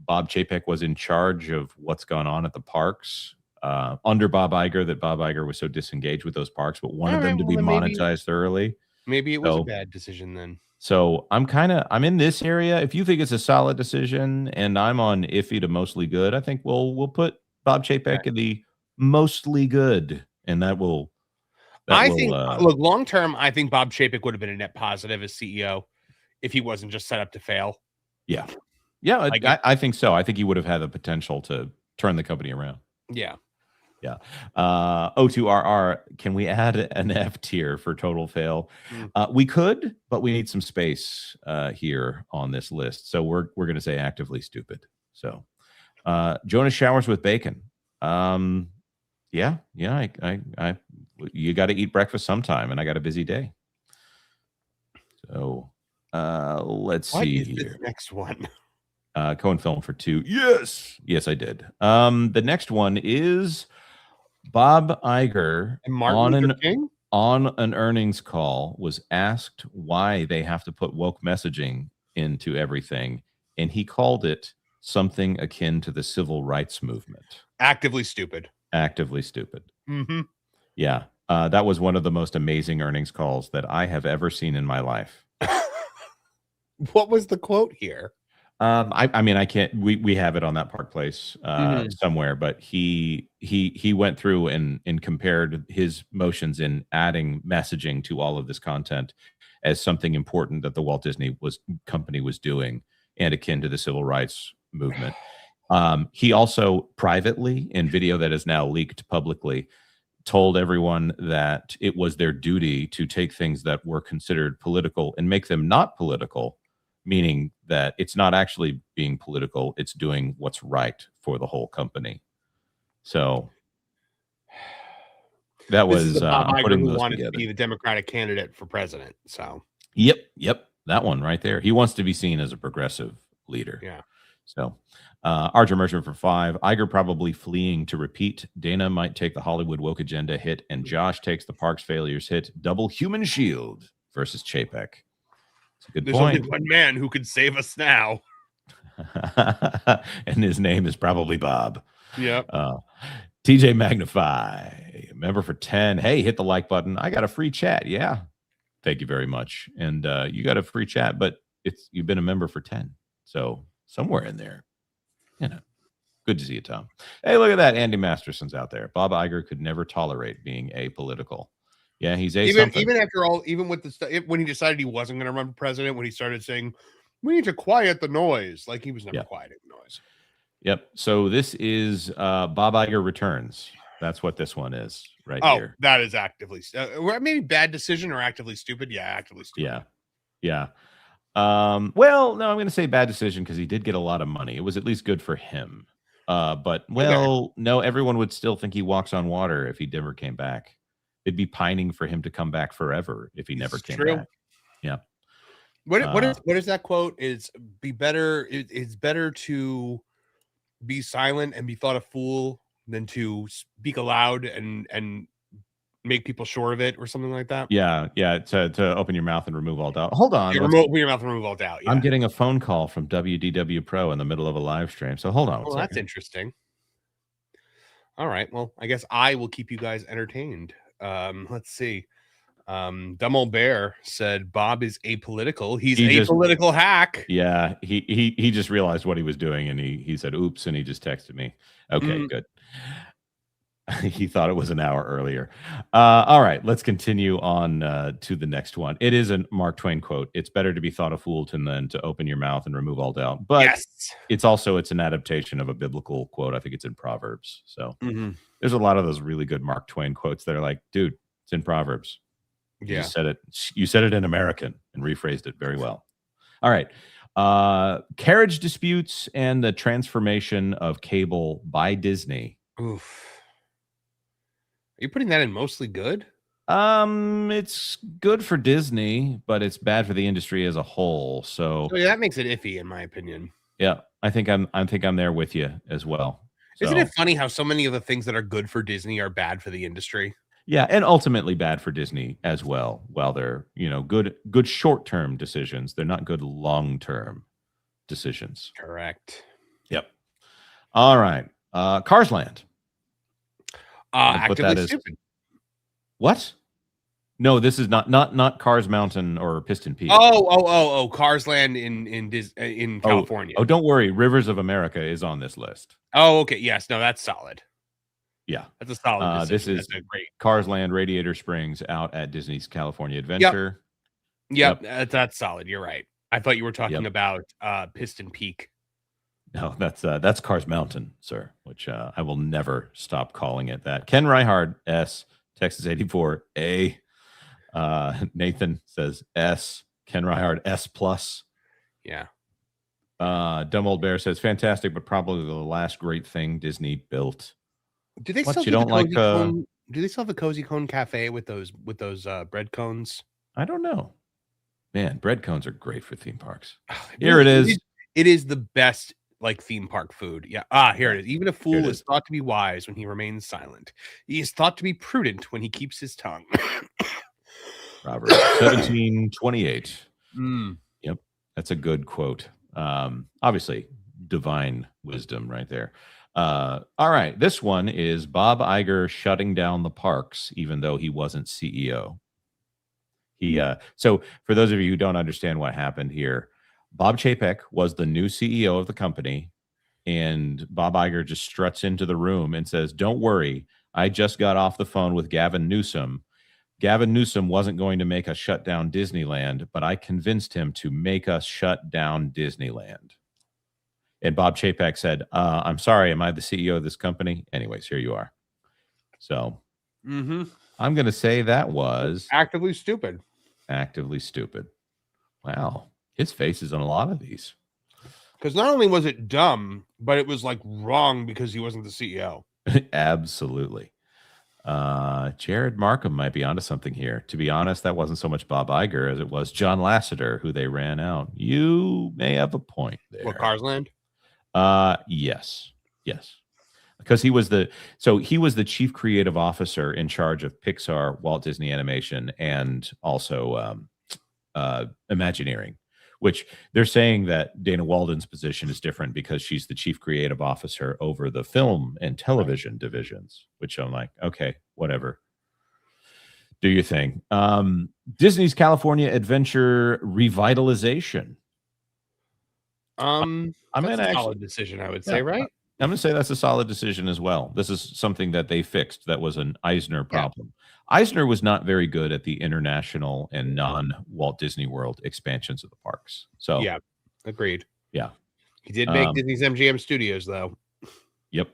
Bob Chapek was in charge of what's gone on at the parks under Bob Iger, that Bob Iger was so disengaged with those parks, but wanted them to be monetized thoroughly. Maybe it was a bad decision then. So I'm in this area. If you think it's a solid decision and I'm on iffy to mostly good, I think we'll put Bob Chapek in the mostly good, and look, long term, I think Bob Chapek would have been a net positive as CEO if he wasn't just set up to fail. Yeah, I think so. I think he would have had the potential to turn the company around. Yeah. O2RR, can we add an F tier for total fail? We could, but we need some space here on this list. So we're going to say actively stupid. So Jonas showers with bacon. I you got to eat breakfast sometime, and I got a busy day. So let's see here. This next one? Cohen Film for 2. Yes, I did. The next one is Bob Iger on an earnings call was asked why they have to put woke messaging into everything, and he called it something akin to the civil rights movement. Actively stupid. Mm-hmm. Yeah. That was one of the most amazing earnings calls that I have ever seen in my life. What was the quote here? I mean, I can't. We have it on that Park Place somewhere, but he went through and compared his motions in adding messaging to all of this content as something important that the Walt Disney company was doing, and akin to the civil rights movement. He also privately, in video that is now leaked publicly, told everyone that it was their duty to take things that were considered political and make them not political, meaning that it's not actually being political, it's doing what's right for the whole company. So that This is was the Bob I'm Iger putting who those wanted to together. be the Democratic candidate for president. So Yep, that one right there. He wants to be seen as a progressive leader. yeah. So, Archer Merchant for 5. Iger probably fleeing to repeat. Dana might take the Hollywood woke agenda hit, and Josh takes the Parks failures hit. Double human shield versus Chapek. It's a good There's point. only one man who can save us now. And his name is probably Bob. Yep. TJ Magnify, member for 10. Hey, hit the like button. I got a free chat. Yeah. Thank you very much. And you got a free chat, but you've been a member for 10. So somewhere in there, good to see you, Tom. Hey, look at that. Andy Masterson's out there. Bob Iger could never tolerate being apolitical. Yeah, he's even after all, even with the when he decided he wasn't going to run for president, when he started saying we need to quiet the noise, like he was never quieting the noise. Yep. So this is Bob Iger returns. That's what this one is right here. That is actively maybe bad decision or actively stupid. Yeah, actively stupid. Yeah. Well, no, I'm going to say bad decision because he did get a lot of money. It was at least good for him. But no, everyone would still think he walks on water if he never came back. They'd be pining for him to come back forever if he never came back. Yeah. What is that quote? It's better to be silent and be thought a fool than to speak aloud and make people sure of it or something like that. Yeah. To open your mouth and remove all doubt. Hold on. Open your mouth and remove all doubt. Yeah. I'm getting a phone call from WDW Pro in the middle of a live stream. So hold on. Well, that's interesting. All right. Well, I guess I will keep you guys entertained. Let's see. Dumb Old Bear said Bob is apolitical. He's a political hack. Yeah, he just realized what he was doing and he said oops and he just texted me. Okay, good. He thought it was an hour earlier. All right, let's continue on to the next one. It is a Mark Twain quote. It's better to be thought a fool than to open your mouth and remove all doubt. But it's an adaptation of a biblical quote. I think it's in Proverbs. So there's a lot of those really good Mark Twain quotes that are like, dude, it's in Proverbs. You said it. You said it in American and rephrased it very well. All right. Carriage disputes and the transformation of cable by Disney. Oof. Are you putting that in mostly good? It's good for Disney, but it's bad for the industry as a whole. So that makes it iffy, in my opinion. Yeah, I think I'm there with you as well. So, isn't it funny how so many of the things that are good for Disney are bad for the industry? Yeah, and ultimately bad for Disney as well. While they're good short-term decisions, they're not good long-term decisions. Correct. Yep. All right. Cars Land. Actively stupid. What? No, this is not Cars Mountain or Piston Peak. Cars Land in California. Oh, don't worry. Rivers of America is on this list. Oh, okay. Yes. No, that's solid. Yeah, that's a solid decision. This is great. Cars Land, Radiator Springs, out at Disney's California Adventure. Yep. That's solid. You're right. I thought you were talking about Piston Peak. No, that's Cars Mountain, sir. Which I will never stop calling it that. Ken Reihard, S. Texas 84, A. Nathan says S. Ken Reihard, S plus. Yeah. Dumb Old Bear says fantastic, but probably the last great thing Disney built. Do they still do they still have the Cozy Cone Cafe with those bread cones? I don't know. Man, bread cones are great for theme parks. Here it is. It is the best theme park food. Yeah. Here it is. Even a fool is thought to be wise when he remains silent. He is thought to be prudent when he keeps his tongue. Proverbs 17:28. Yep. That's a good quote. Obviously, divine wisdom right there. All right. This one is Bob Iger shutting down the parks, even though he wasn't CEO. So for those of you who don't understand what happened here, Bob Chapek was the new CEO of the company, and Bob Iger just struts into the room and says, "Don't worry, I just got off the phone with Gavin Newsom. Gavin Newsom wasn't going to make us shut down Disneyland, but I convinced him to make us shut down Disneyland." And Bob Chapek said, "I'm sorry, am I the CEO of this company?" Anyways, here you are. So Mm-hmm. I'm going to say that was actively stupid. Actively stupid. Wow. His face is on a lot of these. Because not only was it dumb, but it was like wrong because he wasn't the CEO. Absolutely. Jared Markham might be onto something here. To be honest, that wasn't so much Bob Iger as it was John Lasseter, who they ran out. You may have a point there. What, Cars Land? Yes. Because he was the chief creative officer in charge of Pixar, Walt Disney Animation, and also Imagineering, which they're saying that Dana Walden's position is different because she's the chief creative officer over the film and television divisions, which I'm like, okay, whatever. Do your thing. Disney's California Adventure revitalization. I'm that's a solid decision, I would say, right? I'm going to say that's a solid decision as well. This is something that they fixed that was an Eisner problem. Yeah. Eisner was not very good at the international and non-Walt Disney World expansions of the parks. So yeah, agreed. Yeah. He did make Disney's MGM Studios, though. Yep.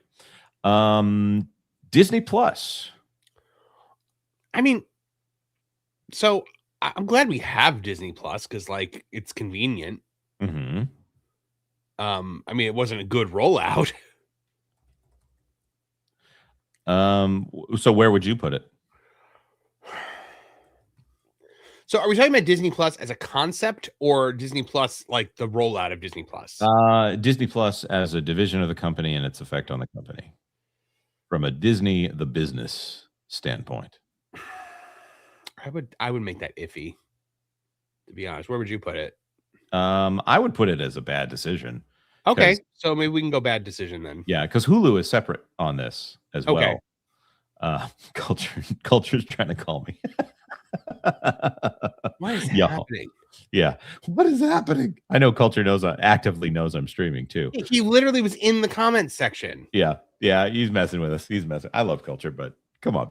Disney Plus. I mean, so I'm glad we have Disney Plus because, like, it's convenient. Mm-hmm. I mean, it wasn't a good rollout. So where would you put it? So are we talking about Disney Plus as a concept or Disney Plus, like the rollout of Disney Plus? Disney Plus as a division of the company and its effect on the company from a Disney, the business standpoint. I would make that iffy, to be honest. Where would you put it? I would put it as a bad decision. Okay, so maybe we can go bad decision then. Yeah, because Hulu is separate on this as well. Culture's trying to call me. What is happening? Yeah, what is happening? I know Culture actively knows I'm streaming too. He literally was in the comments section. Yeah, he's messing with us. I love Culture, but come on,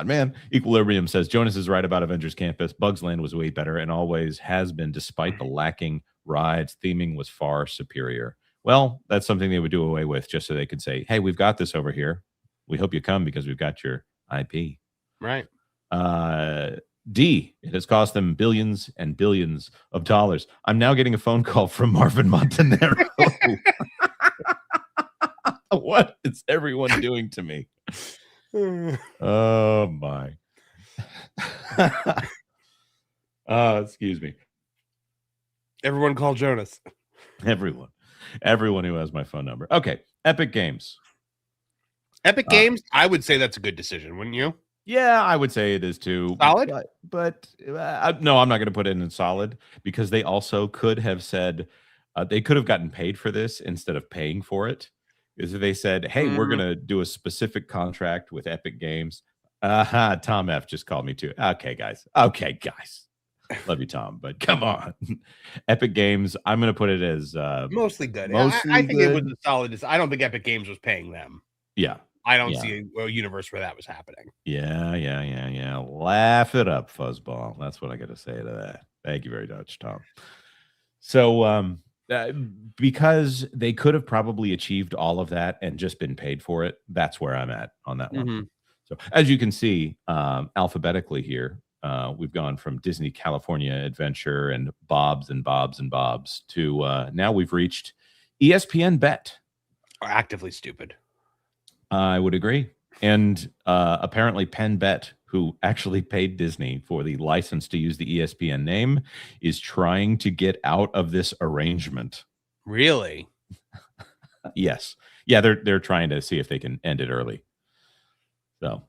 man. Equilibrium says Jonas is right about Avengers Campus. Bugs Land was way better and always has been, despite the lacking rides. Theming was far superior. Well, that's something they would do away with just so they could say, hey, we've got this over here. We hope you come because we've got your IP. Right. D, it has cost them billions and billions of dollars. I'm now getting a phone call from Marvin Montanaro. What is everyone doing to me? Oh, my. Excuse me. Everyone call Jonas. Everyone who has my phone number. Okay. Epic Games. Epic Games, I would say that's a good decision, wouldn't you? Yeah, I would say it is too. Solid? But no, I'm not going to put it in solid because they also could have said they could have gotten paid for this instead of paying for it. Because they said, hey, we're going to do a specific contract with Epic Games. Tom F. just called me too. Okay, guys. Love you, Tom, but come on. Epic Games, I'm going to put it as mostly good. I think it was a solid. I don't think Epic Games was paying them. Yeah. I don't see a universe where that was happening. Yeah. Laugh it up, fuzzball. That's what I got to say to that. Thank you very much, Tom. So, because they could have probably achieved all of that and just been paid for it, that's where I'm at on that one. So, as you can see, alphabetically here, we've gone from Disney California Adventure and Bob's to now we've reached ESPN Bet. Actively stupid. I would agree. And apparently Penn Bet, who actually paid Disney for the license to use the ESPN name, is trying to get out of this arrangement. Really? Yes. Yeah, they're trying to see if they can end it early. So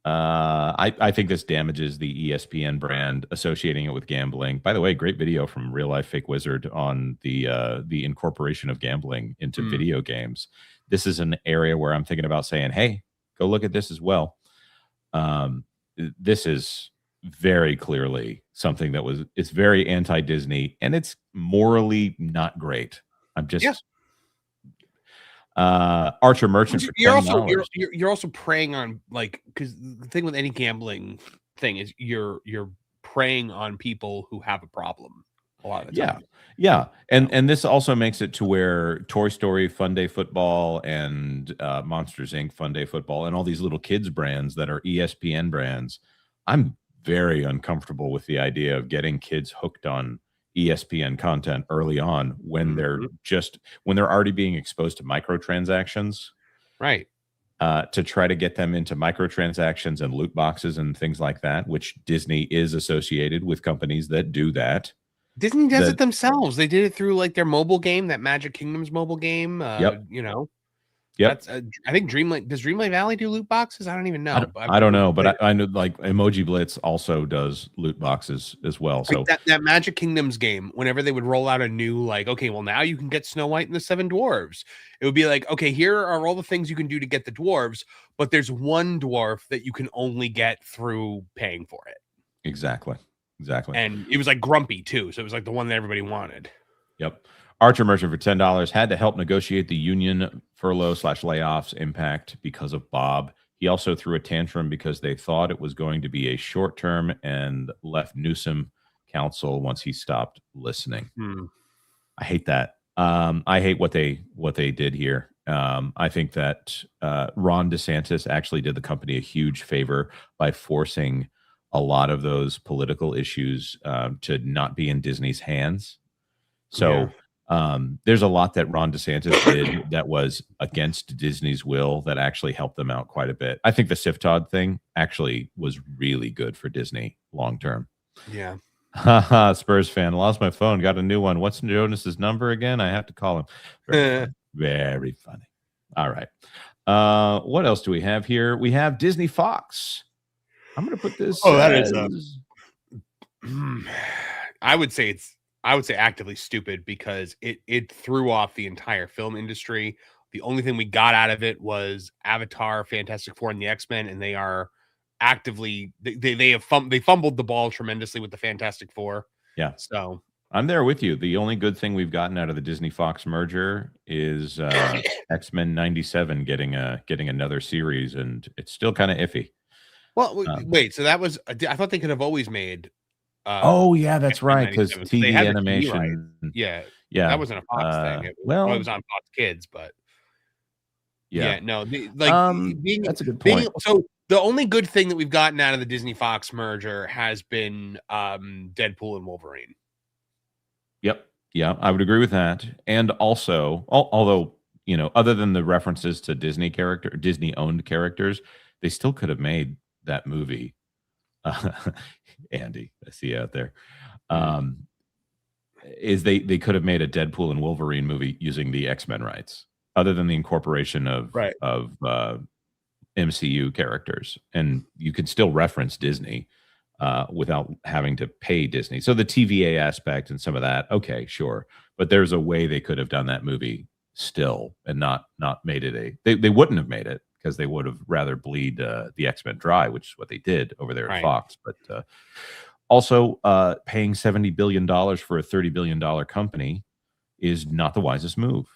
I think this damages the ESPN brand, associating it with gambling. By the way, great video from Real Life Fake Wizard on the incorporation of gambling into video games. This is an area where I'm thinking about saying, hey, go look at this as well. This is very clearly something it's very anti-Disney and it's morally not great. I'm just Archer Merchant for $10. You're also preying on, like, because the thing with any gambling thing is you're preying on people who have a problem. a lot of the time. Yeah. And this also makes it to where Toy Story Fun Day Football and Monsters Inc. Fun Day Football and all these little kids brands that are ESPN brands. I'm very uncomfortable with the idea of getting kids hooked on ESPN content early on when they're already being exposed to microtransactions. Right. To try to get them into microtransactions and loot boxes and things like that, which Disney is associated with companies that do that. Disney does it themselves. They did it through like their mobile game, that Magic Kingdoms mobile game. You know, that's I think Dreamlight. Does Dreamlight Valley do loot boxes? I don't even know. I don't know, but I know like Emoji Blitz also does loot boxes as well. So like that Magic Kingdoms game, whenever they would roll out a new, like, okay, well, now you can get Snow White and the Seven Dwarves. It would be like, okay, here are all the things you can do to get the dwarves, but there's one dwarf that you can only get through paying for it. Exactly. And it was like Grumpy too, so it was like the one that everybody wanted. Yep. Archer Merchant for $10 had to help negotiate the union furlough/layoffs impact because of Bob. He also threw a tantrum because they thought it was going to be a short term and left Newsom council once he stopped listening. I hate that. I hate what they did here. I think that Ron DeSantis actually did the company a huge favor by forcing a lot of those political issues to not be in Disney's hands. So there's a lot that Ron DeSantis did that was against Disney's will that actually helped them out quite a bit. I think the Siftod thing actually was really good for Disney long term. Yeah. Spurs fan, lost my phone, got a new one. What's Jonas's number again? I have to call him. Very funny. All right. What else do we have here? We have Disney Fox. I'm going to put this. That is. I would say actively stupid because it threw off the entire film industry. The only thing we got out of it was Avatar, Fantastic Four, and the X-Men, and they are actively they fumbled the ball tremendously with the Fantastic Four. Yeah. So I'm there with you. The only good thing we've gotten out of the Disney Fox merger is X-Men 97 getting another series, and it's still kind of iffy. Well, wait. So that was I thought they could have always made. That's right. Because TV animation. Yeah. That wasn't a Fox thing. It was on Fox Kids, but no. That's a good point. So the only good thing that we've gotten out of the Disney Fox merger has been Deadpool and Wolverine. Yep. Yeah, I would agree with that. And also, although other than the references to Disney-owned characters, they still could have made that movie. Andy, I see you out there. Is they could have made a Deadpool and Wolverine movie using the X-Men rights, other than the incorporation of MCU characters, and you could still reference Disney without having to pay Disney. So the TVA aspect and some of that, okay, sure, but there's a way they could have done that movie still and not made it they wouldn't have made it, because they would have rather bleed the X-Men dry, which is what they did over there at Fox. But also, paying $70 billion for a $30 billion company is not the wisest move.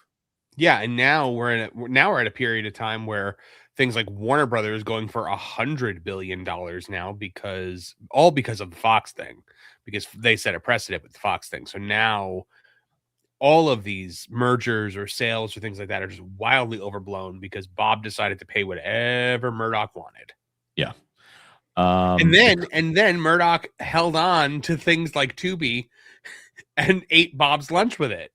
Yeah, and now we're at a period of time where things like Warner Brothers going for $100 billion now because of the Fox thing, because they set a precedent with the Fox thing. So now all of these mergers or sales or things like that are just wildly overblown because Bob decided to pay whatever Murdoch wanted. Yeah. And then Murdoch held on to things like Tubi and ate Bob's lunch with it.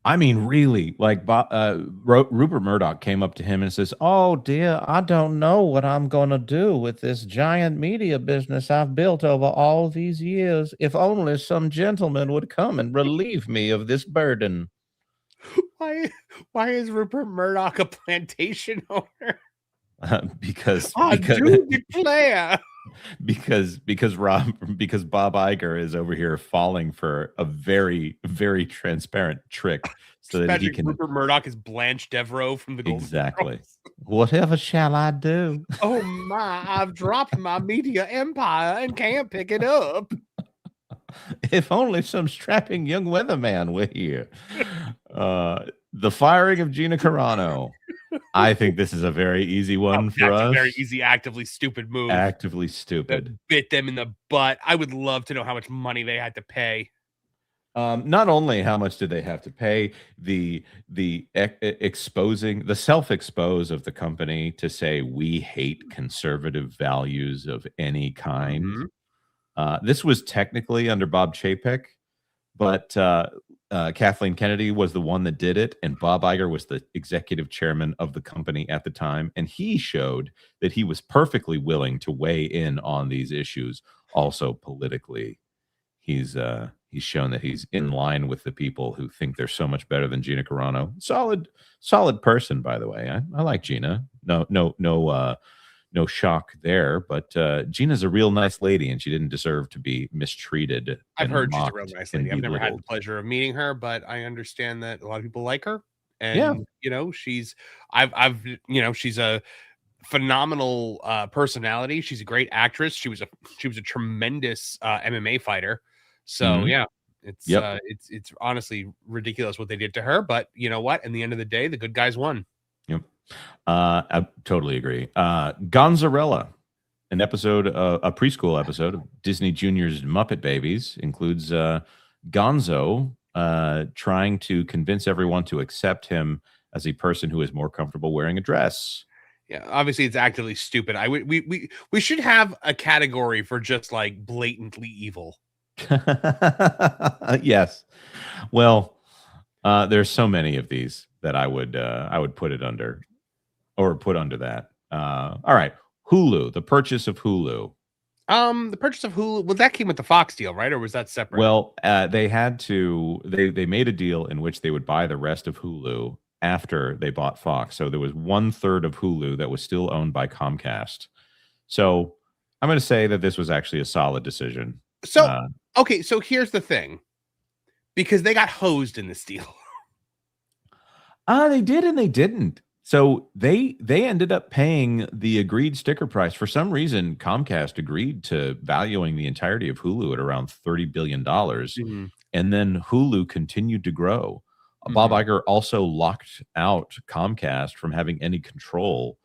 I mean, really, like Rupert Murdoch came up to him and says, "Oh dear, I don't know what I'm going to do with this giant media business I've built over all these years. If only some gentleman would come and relieve me of this burden." Why is Rupert Murdoch a plantation owner? Because do declare. Because Bob Iger is over here falling for a very, very transparent trick so that he can. Rupert Murdoch is Blanche Devereaux from the Golden Exactly. Girls. Whatever shall I do? Oh my! I've dropped my media empire and can't pick it up. If only some strapping young weatherman were here. The firing of Gina Carano. I think this is a very easy one for us. A very easy, actively stupid move. Actively stupid. That bit them in the butt. I would love to know how much money they had to pay. Not only how much did they have to pay, exposing the self-expose of the company to say we hate conservative values of any kind. Mm-hmm. This was technically under Bob Chapek, but Kathleen Kennedy was the one that did it, and Bob Iger was the executive chairman of the company at the time, and he showed that he was perfectly willing to weigh in on these issues, also politically. He's shown that he's in line with the people who think they're so much better than Gina Carano. Solid person, by the way. I like Gina. No shock there. But Gina's a real nice lady, and she didn't deserve to be mistreated. I've And heard she's a real mocked nice and lady. I've never had the belittled. pleasure of meeting her, but I understand that a lot of people like her. Yeah. And she's a phenomenal personality. She's a great actress. She was a tremendous MMA fighter. So yeah, it's honestly ridiculous what they did to her. But you know what? In the end of the day, the good guys won. Yep. I totally agree. Gonzarella, an episode, a preschool episode of Disney Junior's Muppet Babies, includes Gonzo trying to convince everyone to accept him as a person who is more comfortable wearing a dress. Yeah, obviously it's actively stupid. We should have a category for just like blatantly evil. Yes. Well, there's so many of these that I would put it under, or put under that. All right, Hulu, the purchase of Hulu. The purchase of Hulu, well, that came with the Fox deal, right? Or was that separate? Well, they had to. They made a deal in which they would buy the rest of Hulu after they bought Fox. So there was 1/3 of Hulu that was still owned by Comcast. So I'm going to say that this was actually a solid decision. So okay, so here's the thing, because they got hosed in this deal. They did and they didn't. So they ended up paying the agreed sticker price. For some reason, Comcast agreed to valuing the entirety of Hulu at around $30 billion. Mm-hmm. And then Hulu continued to grow. Bob Iger also locked out Comcast from having any control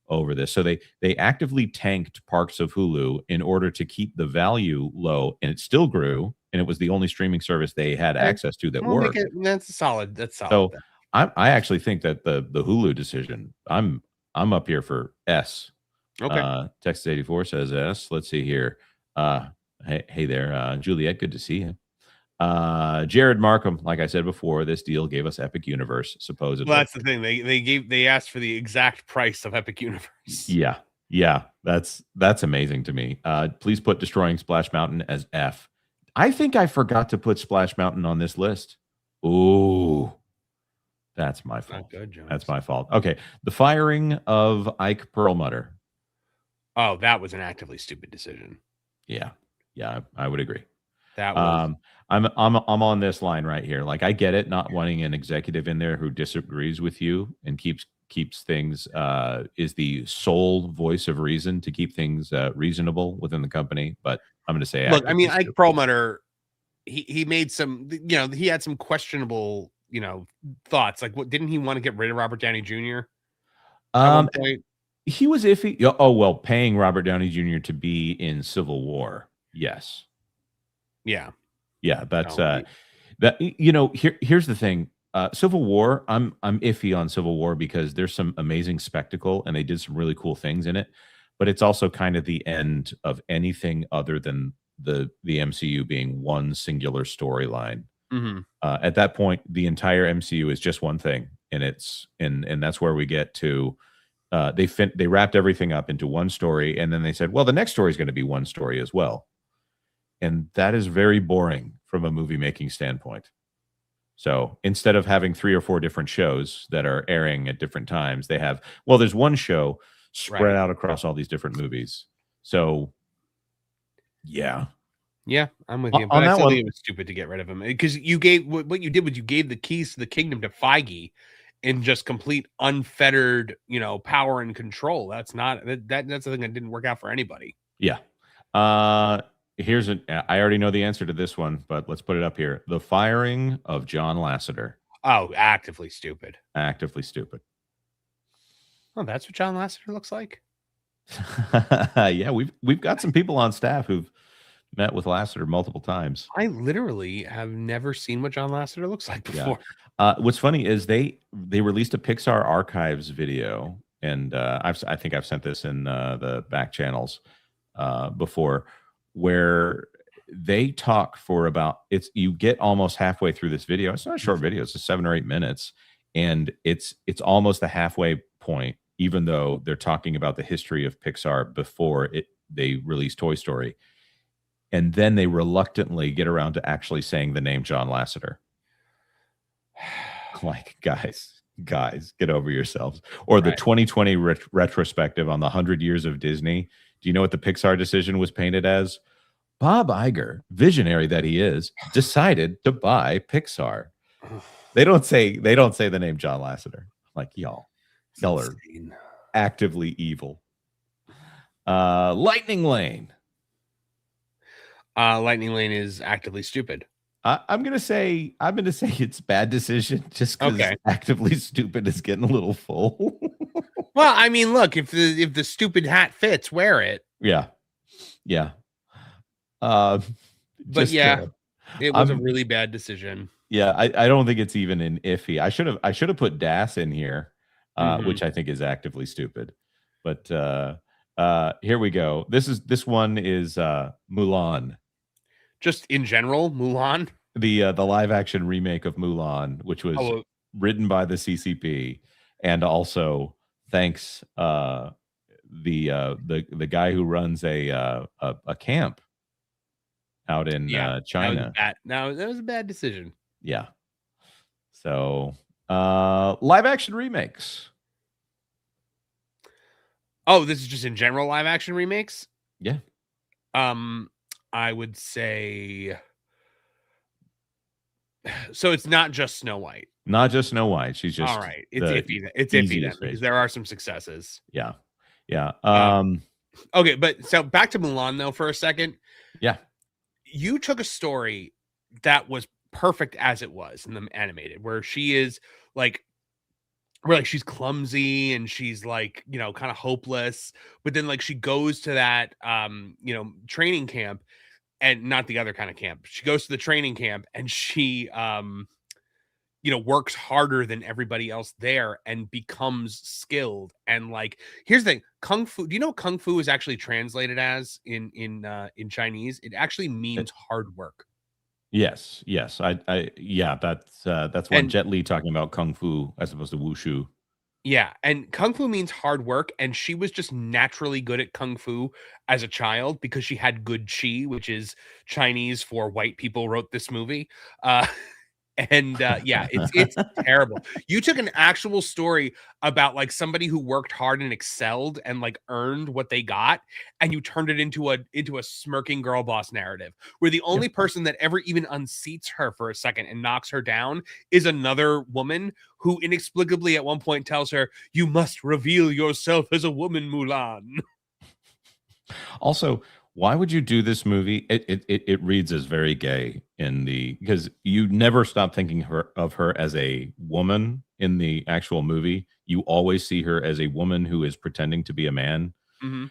over this. So they actively tanked parts of Hulu in order to keep the value low, and it still grew, and it was the only streaming service they had access to that worked. That's solid. That's solid. So I actually think that the Hulu decision, I'm up here for S. Okay. Texas 84 says S. Let's see here. Hey there, Juliet. Good to see you. Jared Markham, like I said before, this deal gave us Epic Universe, supposedly. Well, that's the thing. They asked for the exact price of Epic Universe. Yeah. That's amazing to me. Please put Destroying Splash Mountain as F. I think I forgot to put Splash Mountain on this list. Ooh. That's my fault. Not good, Jones. That's my fault. Okay. The firing of Ike Perlmutter. Oh, that was an actively stupid decision. Yeah, I would agree. That was. I'm on this line right here. Like, I get it, not wanting an executive in there who disagrees with you and keeps things is the sole voice of reason to keep things reasonable within the company. But I'm going to say, look, I mean, Ike Perlmutter, he made some, he had some questionable, thoughts. Like, what, didn't he want to get rid of Robert Downey Jr. at one point? He was iffy. Oh, well, paying Robert Downey Jr. to be in Civil War. Yes. Yeah. That's here's the thing. Civil War, I'm iffy on Civil War because there's some amazing spectacle and they did some really cool things in it, but it's also kind of the end of anything other than the MCU being one singular storyline. Mm-hmm. At that point, the entire MCU is just one thing, and that's where we get to. They wrapped everything up into one story, and then they said, well, the next story is going to be one story as well. And that is very boring from a movie making standpoint. So instead of having 3 or 4 different shows that are airing at different times, they have, well, there's one show spread out across all these different movies. So yeah. Yeah, I'm with you. But I still think it was stupid to get rid of him, because you gave what you did was you gave the keys to the kingdom to Feige in just complete unfettered, power and control. That's not that's the thing that didn't work out for anybody. Yeah. I already know the answer to this one, but let's put it up here. The firing of John Lasseter. Oh, actively stupid. Actively stupid. Oh, that's what John Lasseter looks like. Yeah, we've got some people on staff who've met with Lasseter multiple times. I literally have never seen what John Lasseter looks like before. Yeah. What's funny is they released a Pixar Archives video, and I think I've sent this in the back channels before, where they talk for about you get almost halfway through this video. It's not a short video; it's 7 or 8 minutes, and it's almost the halfway point. Even though they're talking about the history of Pixar before they released Toy Story, and then they reluctantly get around to actually saying the name John Lasseter. Like, guys, get over yourselves. Or the 2020 retrospective on the 100 years of Disney. Do you know what the Pixar decision was painted as? Bob Iger, visionary that he is, decided to buy Pixar. They don't say the name John Lasseter. Like, y'all are actively evil. Lightning Lane. Lightning Lane is actively stupid. I'm gonna say it's bad decision just because actively stupid is getting a little full. Well, I mean, look, if the stupid hat fits, wear it. Yeah. But yeah, it was a really bad decision. Yeah, I don't think it's even an iffy. I should have put Das in here, which I think is actively stupid. But here we go. This one is Mulan. Just in general, Mulan. The live action remake of Mulan, which was written by the CCP, and also thanks the guy who runs a camp out in China. That was a bad decision. Yeah. So live action remakes. Oh, this is just in general live action remakes? Yeah. I would say so it's not just Snow White. Not just Snow White. She's just all right. It's iffy. It's iffy then because there are some successes. Yeah. Yeah. Okay, but so back to Mulan though for a second. Yeah. You took a story that was perfect as it was in the animated, where she is like she's clumsy and she's like, kind of hopeless, but then like she goes to that training camp, and not the other kind of camp. She goes to the training camp and she works harder than everybody else there and becomes skilled. And like, here's the thing, Kung Fu. Do you know Kung Fu is actually translated as in Chinese? It actually means hard work. Yes. That's one Jet Li talking about Kung Fu as opposed to Wushu. Yeah, and Kung Fu means hard work, and she was just naturally good at Kung Fu as a child because she had good chi, which is Chinese for white people wrote this movie. Yeah, it's terrible. You took an actual story about like somebody who worked hard and excelled and like earned what they got, and you turned it into a smirking girl boss narrative where the only person that ever even unseats her for a second and knocks her down is another woman who inexplicably at one point tells her, "You must reveal yourself as a woman, Mulan." Also, why would you do this movie? It reads as very gay because you never stop thinking of her as a woman in the actual movie. You always see her as a woman who is pretending to be a man. Mm-hmm.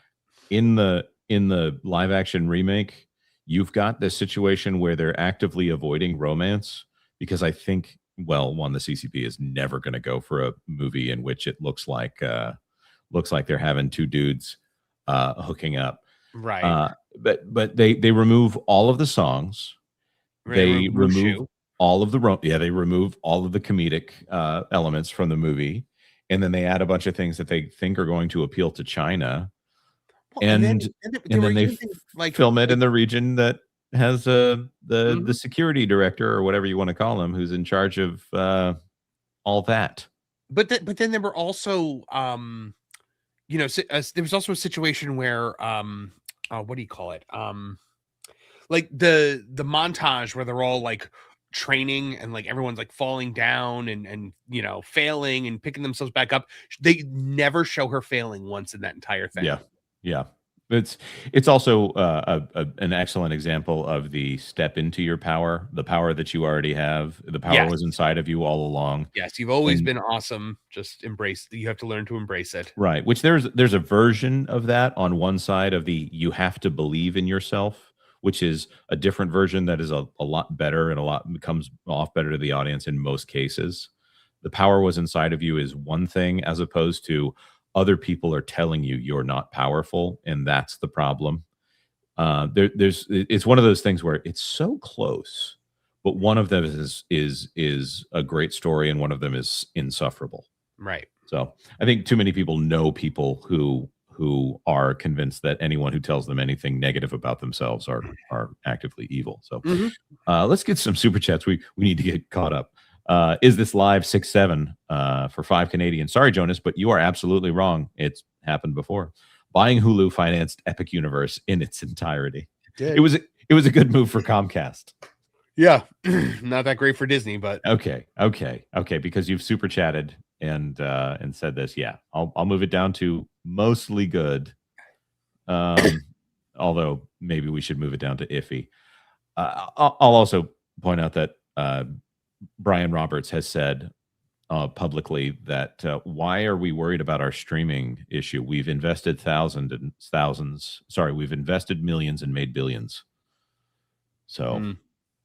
In the live action remake, you've got this situation where they're actively avoiding romance because I think, well, one, the CCP is never going to go for a movie in which it looks like they're having two dudes hooking up. Right. But they remove all of the songs. They remove all of they remove all of the comedic elements from the movie, and then they add a bunch of things that they think are going to appeal to China. Well, and then they film it in the region that has the security director or whatever you want to call him, who's in charge of all that. But then there were also there was also a situation where what do you call it? Like the montage where they're all like training and like everyone's like falling down and failing and picking themselves back up. They never show her failing once in that entire thing. Yeah. It's also an excellent example of the step into your power, the power that you already have. The power was inside of you all along. Yes, you've always been awesome. Just embrace. You have to learn to embrace it. Right. Which there's a version of that on one side of you have to believe in yourself, which is a different version that is a lot better and comes off better to the audience in most cases. The power was inside of you is one thing, as opposed to other people are telling you you're not powerful, and that's the problem. It's one of those things where it's so close, but one of them is a great story, and one of them is insufferable. Right. So I think too many people know people who are convinced that anyone who tells them anything negative about themselves are actively evil. So let's get some super chats. We need to get caught up. Is this live 6-7 for 5 Canadian? Sorry, Jonas, but you are absolutely wrong. It's happened before. Buying Hulu financed Epic Universe in its entirety. It was a good move for Comcast. Yeah, not that great for Disney, but okay. Because you've super chatted and said this. Yeah, I'll move it down to mostly good. Although maybe we should move it down to iffy. I'll also point out that Brian Roberts has said publicly that why are we worried about our streaming issue? We've invested we've invested millions and made billions. So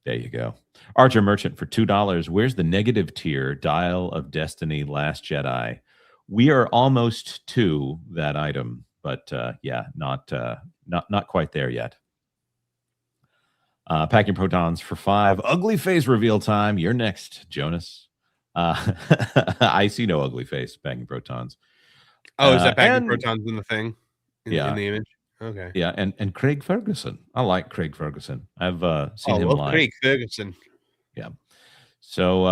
there you go. Archer Merchant for $2. Where's the negative tier? Dial of Destiny, Last Jedi. We are almost to that item, but yeah, not quite there yet. Packing Protons for 5. Ugly face reveal time. You're next, Jonas. I see no ugly face. Packing Protons. Oh, is that Packing Protons in the thing? In the image? Okay. Yeah, and Craig Ferguson. I like Craig Ferguson. I've seen him live. Craig Ferguson. Yeah. So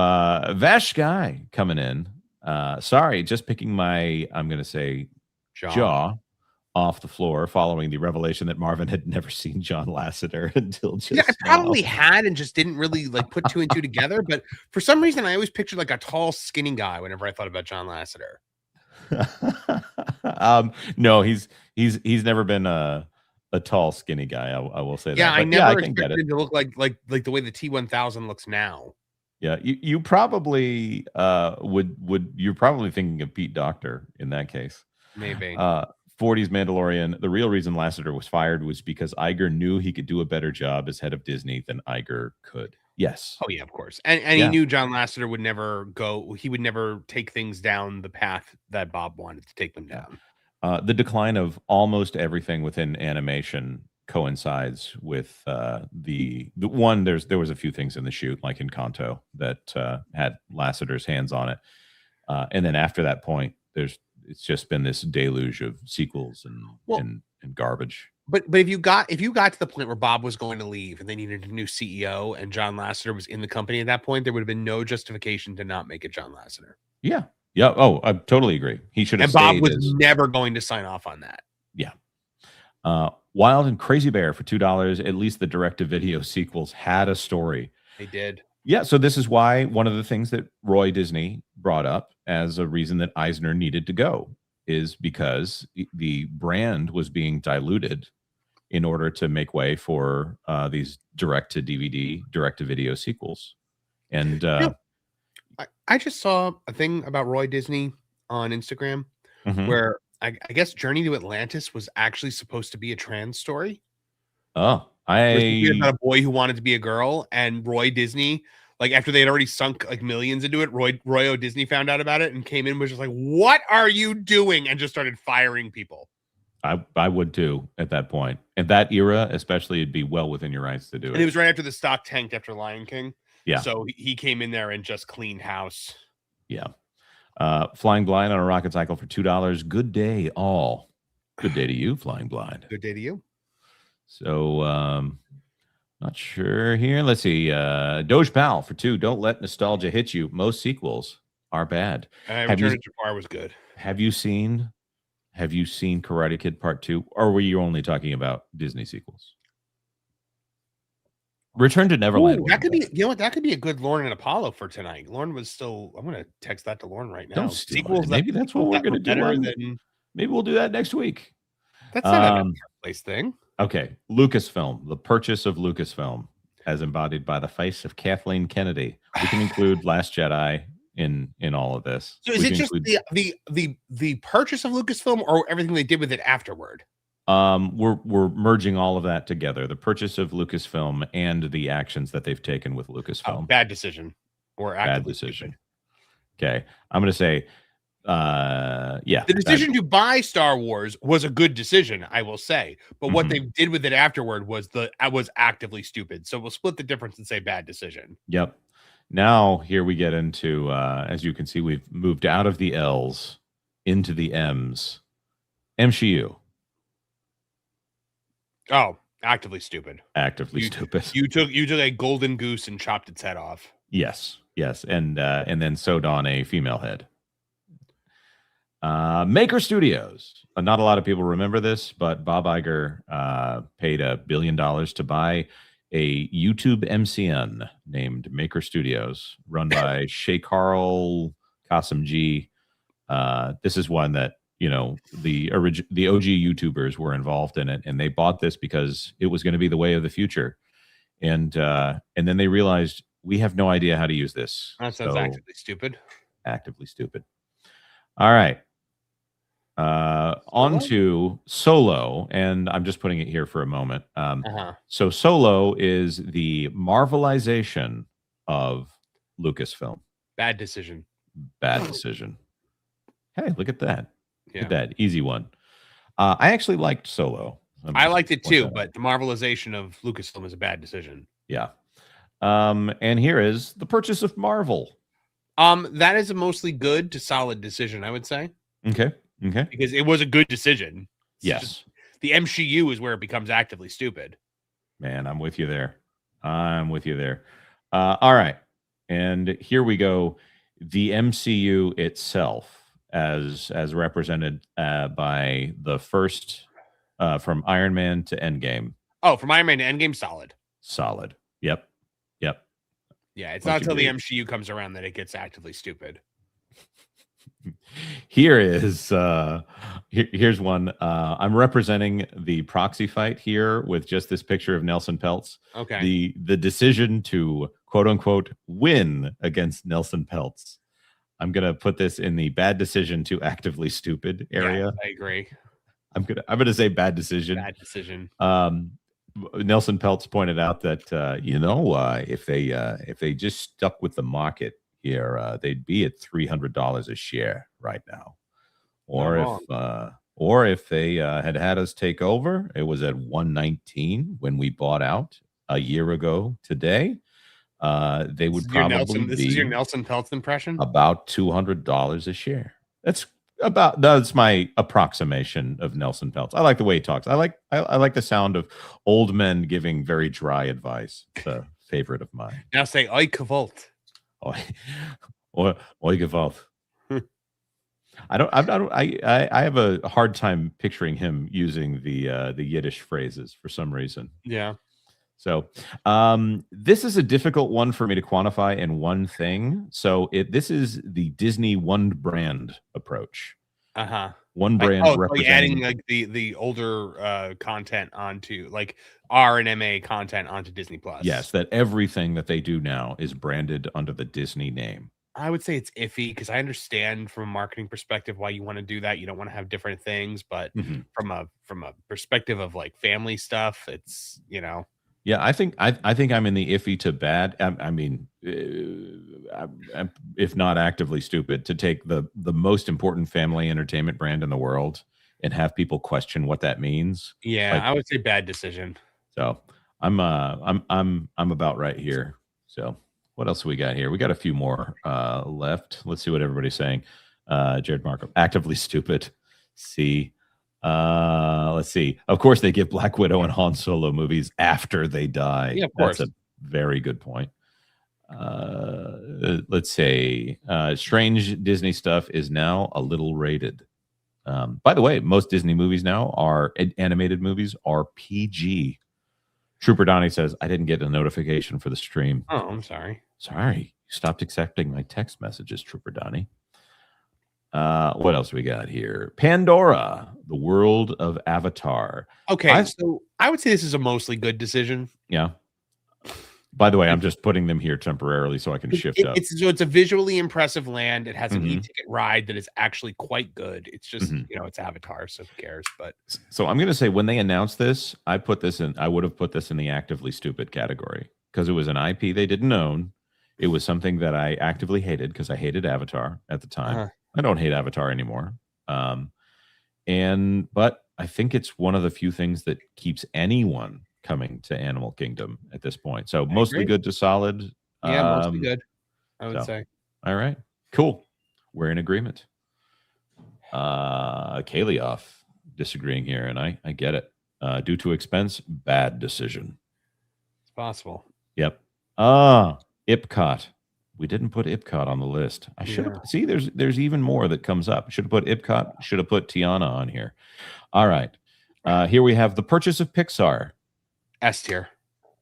Vash Guy coming in. Sorry, just picking my, I'm going to say, jaw off the floor following the revelation that Marvin had never seen John Lasseter until just I probably had and just didn't really like put 2 and 2 together. But for some reason, I always pictured like a tall, skinny guy whenever I thought about John Lasseter. No, he's never been a tall, skinny guy. I will say that. Yeah, I never expected him to look like the way the T1000 looks now. Yeah, you probably would. You're probably thinking of Pete Docter in that case. Maybe. 40s Mandalorian. The real reason Lasseter was fired was because Iger knew he could do a better job as head of Disney than Iger could. Yes. Oh yeah, of course. And he knew John Lasseter would never he would never take things down the path that Bob wanted to take them down. The decline of almost everything within animation coincides with the one. There was a few things in the shoot, like in Kanto, that had Lasseter's hands on it, and then after that point, it's just been this deluge of sequels and garbage. But if you got to the point where Bob was going to leave and they needed a new CEO and John Lasseter was in the company at that point, there would have been no justification to not make it John Lasseter. Yeah. Oh, I totally agree. He should have. And Bob was never going to sign off on that. Yeah. Wild and Crazy Bear for $2. At least the direct-to-video sequels had a story. They did. Yeah, so this is why one of the things that Roy Disney brought up as a reason that Eisner needed to go is because the brand was being diluted in order to make way for these direct-to-DVD, direct-to-video sequels. And I just saw a thing about Roy Disney on Instagram where I guess Journey to Atlantis was actually supposed to be a trans story. Oh, about a boy who wanted to be a girl, and Roy Disney, like after they had already sunk like millions into it, Roy O. Disney found out about it and came in and was just like, "What are you doing?" and just started firing people. I would too at that point. At that era, especially, it'd be well within your rights to do it. And it was right after the stock tanked after Lion King. Yeah. So he came in there and just cleaned house. Yeah. Flying Blind on a rocket cycle for $2. Good day, all. Good day to you, Flying Blind. Good day to you. So, not sure here. Let's see. Doge Pal for $2. Don't let nostalgia hit you. Most sequels are bad. Return to Jafar was good. Have you seen Karate Kid Part 2? Or were you only talking about Disney sequels? Return to Neverland. Ooh, that could be, you know what? That could be a good Lauren and Apollo for tonight. Lauren was still. I'm going to text that to Lauren right now. Sequels. Maybe that's what we're going to do. Maybe we'll do that next week. That's not a place thing. Okay, Lucasfilm. The purchase of Lucasfilm, as embodied by the face of Kathleen Kennedy. We can include Last Jedi in all of this. So is it just the purchase of Lucasfilm, or everything they did with it afterward? We're merging all of that together. The purchase of Lucasfilm and the actions that they've taken with Lucasfilm. Bad decision or actively Bad decision. stupid. Okay. I'm going to say, yeah. The decision to buy Star Wars was a good decision, I will say. But what they did with it afterward was actively stupid. So we'll split the difference and say bad decision. Yep. Now here we get into, as you can see, we've moved out of the L's into the M's. MCU. Oh, actively stupid. Actively stupid. You took a golden goose and chopped its head off. Yes, and then sewed on a female head. Maker Studios. Not a lot of people remember this, but Bob Iger paid $1 billion to buy a YouTube MCN named Maker Studios, run by Shekhar Kassimji. This is one that, you know, the OG YouTubers were involved in it, and they bought this because it was going to be the way of the future. And then they realized we have no idea how to use this. That sounds actively stupid. Actively stupid. All right. On to Solo, and I'm just putting it here for a moment. So Solo is the Marvelization of Lucasfilm. Bad decision. Bad decision. Hey, look at that. Look at that. Easy one. I actually liked Solo. I liked it too, but the Marvelization of Lucasfilm is a bad decision. Yeah. And here is the purchase of Marvel. That is a mostly good to solid decision, I would say. Okay. Because it was a good decision. Yes. The MCU is where it becomes actively stupid. Man, I'm with you there. All right. And here we go. The MCU itself, as represented by the first from Iron Man to Endgame. Oh, from Iron Man to Endgame, solid. Yep. Yeah, it's not until the MCU comes around that it gets actively stupid. Here is here's one. I'm representing the proxy fight here with just this picture of Nelson Peltz. Okay. The decision to quote unquote win against Nelson Peltz. I'm gonna put this in the bad decision to actively stupid area. Yeah, I agree. I'm gonna say bad decision. Bad decision. Nelson Peltz pointed out that if they just stuck with the market here, they'd be at $300 a share right now, or if they had us take over, it was at 119 when we bought out a year ago today. They would probably this is your Nelson Peltz impression. About $200 a share. That's my approximation of Nelson Peltz. I like the way he talks. I like the sound of old men giving very dry advice. It's a favorite of mine. Now say "Oi Gewalt." Oi Gewalt. I have a hard time picturing him using the Yiddish phrases for some reason. Yeah. So this is a difficult one for me to quantify in one thing. So this is the Disney one brand approach. One brand representing adding like the older content onto like R and MA content onto Disney Plus. Yes, that everything that they do now is branded under the Disney name. I would say it's iffy because I understand from a marketing perspective why you want to do that. You don't want to have different things, but from a perspective of like family stuff, it's, you know. Yeah, I think I'm in the iffy to bad. I mean, if not actively stupid, to take the most important family entertainment brand in the world and have people question what that means. Yeah, I would say bad decision. So I'm about right here. So what else we got here? We got a few more left. Let's see what everybody's saying. Jared Markham, actively stupid. C. Let's see. Of course, they give Black Widow and Han Solo movies after they die. Yeah, of course. That's a very good point. Let's say strange Disney stuff is now a little rated. By the way, most Disney movies now are animated movies are PG. Trooper Donnie says, I didn't get a notification for the stream. Oh, I'm sorry. Sorry. You stopped accepting my text messages, Trooper Donnie. What else we got here? Pandora, the world of Avatar. Okay, so I would say this is a mostly good decision. Yeah. By the way, I'm just putting them here temporarily so I can shift up. It's a visually impressive land. It has an e-ticket ride that is actually quite good. It's just, it's Avatar, so who cares? But so I'm going to say when they announced this, I would have put this in the actively stupid category because it was an IP they didn't own. It was something that I actively hated because I hated Avatar at the time. I don't hate Avatar anymore. But I think it's one of the few things that keeps anyone coming to Animal Kingdom at this point. So mostly good to solid. Yeah, mostly good, I would say. All right, cool. We're in agreement. Kalioff disagreeing here, and I get it. Due to expense, bad decision. It's possible. Yep. Epcot. We didn't put Epcot on the list. I should have. See, there's even more that comes up. Should have put Epcot. Should have put Tiana on here. All right. Here we have the purchase of Pixar. S tier.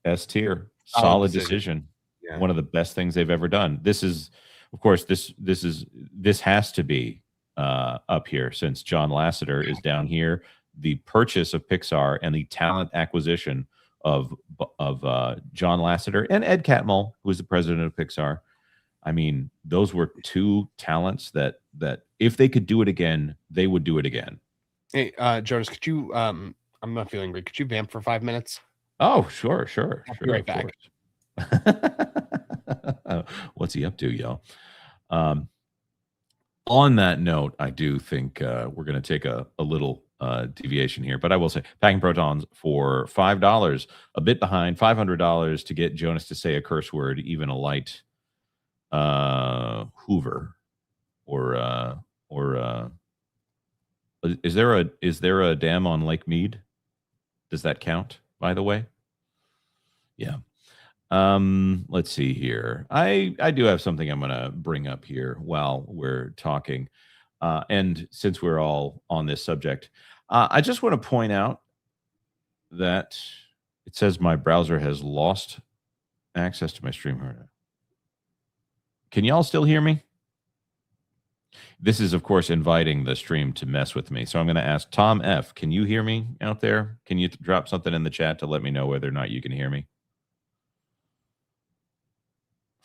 S tier. Solid decision. Yeah. One of the best things they've ever done. This is, of course, this has to be up here since John Lasseter is down here. The purchase of Pixar and the talent acquisition of John Lasseter and Ed Catmull, who is the president of Pixar. I mean, those were two talents that if they could do it again, they would do it again. Hey, Jonas, could you? I'm not feeling great. Could you vamp for 5 minutes? Oh, sure. I'll be right back. What's he up to, yo? On that note, I do think we're going to take a little deviation here, but I will say Packing Protons for $5, a bit behind, $500 to get Jonas to say a curse word, even a light Hoover, or is there a dam on Lake Mead? Does that count, by the way? Yeah. Let's see here. I do have something I'm going to bring up here while we're talking. And since we're all on this subject, I just want to point out that it says my browser has lost access to my stream. Can y'all still hear me? This is, of course, inviting the stream to mess with me. So I'm going to ask Tom F. Can you hear me out there? Can you drop something in the chat to let me know whether or not you can hear me?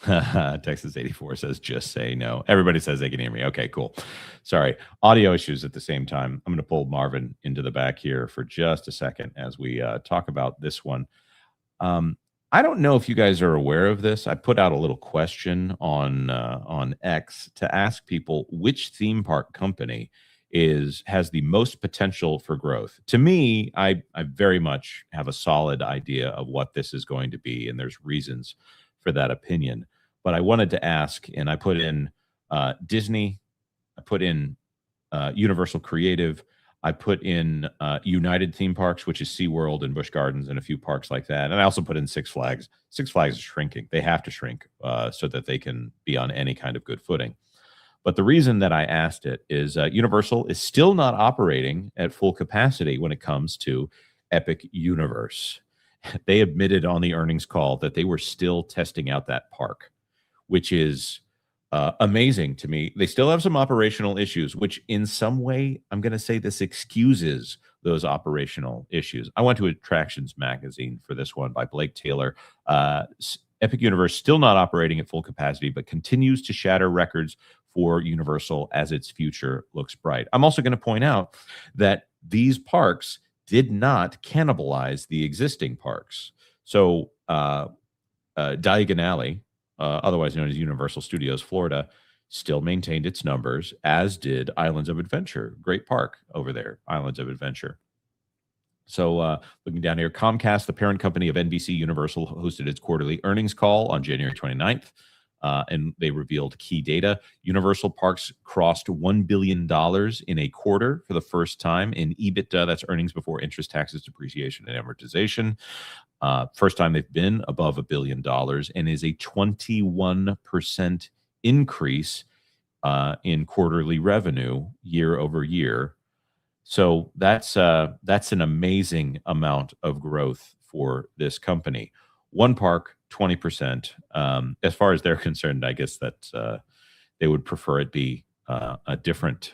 Texas 84 says, just say no. Everybody says they can hear me. Okay, cool. Sorry. Audio issues at the same time. I'm going to pull Marvin into the back here for just a second as we talk about this one. I don't know if you guys are aware of this. I put out a little question on X to ask people which theme park company has the most potential for growth. To me, I very much have a solid idea of what this is going to be, and there's reasons for that opinion. But I wanted to ask, and I put in Disney, I put in Universal Creative, I put in United Theme Parks, which is SeaWorld and Busch Gardens and a few parks like that. And I also put in Six Flags. Six Flags is shrinking. They have to shrink so that they can be on any kind of good footing. But the reason that I asked it is Universal is still not operating at full capacity when it comes to Epic Universe. They admitted on the earnings call that they were still testing out that park, which is amazing to me. They still have some operational issues, which in some way, I'm going to say this excuses those operational issues. I went to Attractions Magazine for this one by Blake Taylor. Epic Universe still not operating at full capacity, but continues to shatter records for Universal as its future looks bright. I'm also going to point out that these parks did not cannibalize the existing parks. So Diagon Alley, otherwise known as Universal Studios Florida, still maintained its numbers, as did Islands of Adventure. Great park over there, Islands of Adventure. So looking down here, Comcast, the parent company of NBC Universal, hosted its quarterly earnings call on January 29th, and they revealed key data. Universal Parks crossed $1 billion in a quarter for the first time in EBITDA. That's earnings before interest, taxes, depreciation, and amortization. First time they've been above $1 billion, and is a 21% increase in quarterly revenue year over year. So that's an amazing amount of growth for this company. One park, 20%. As far as they're concerned, I guess that they would prefer it be a different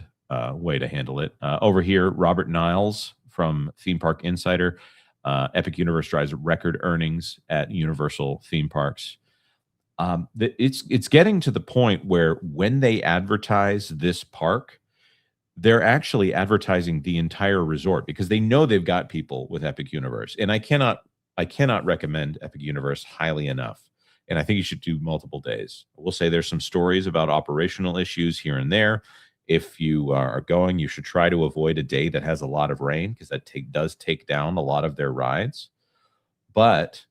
way to handle it. Over here, Robert Niles from Theme Park Insider Epic Universe drives record earnings at Universal theme parks. It's getting to the point where when they advertise this park, they're actually advertising the entire resort because they know they've got people with Epic Universe. And I cannot recommend Epic Universe highly enough. And I think you should do multiple days. We'll say there's some stories about operational issues here and there. If you are going, you should try to avoid a day that has a lot of rain because that does take down a lot of their rides. But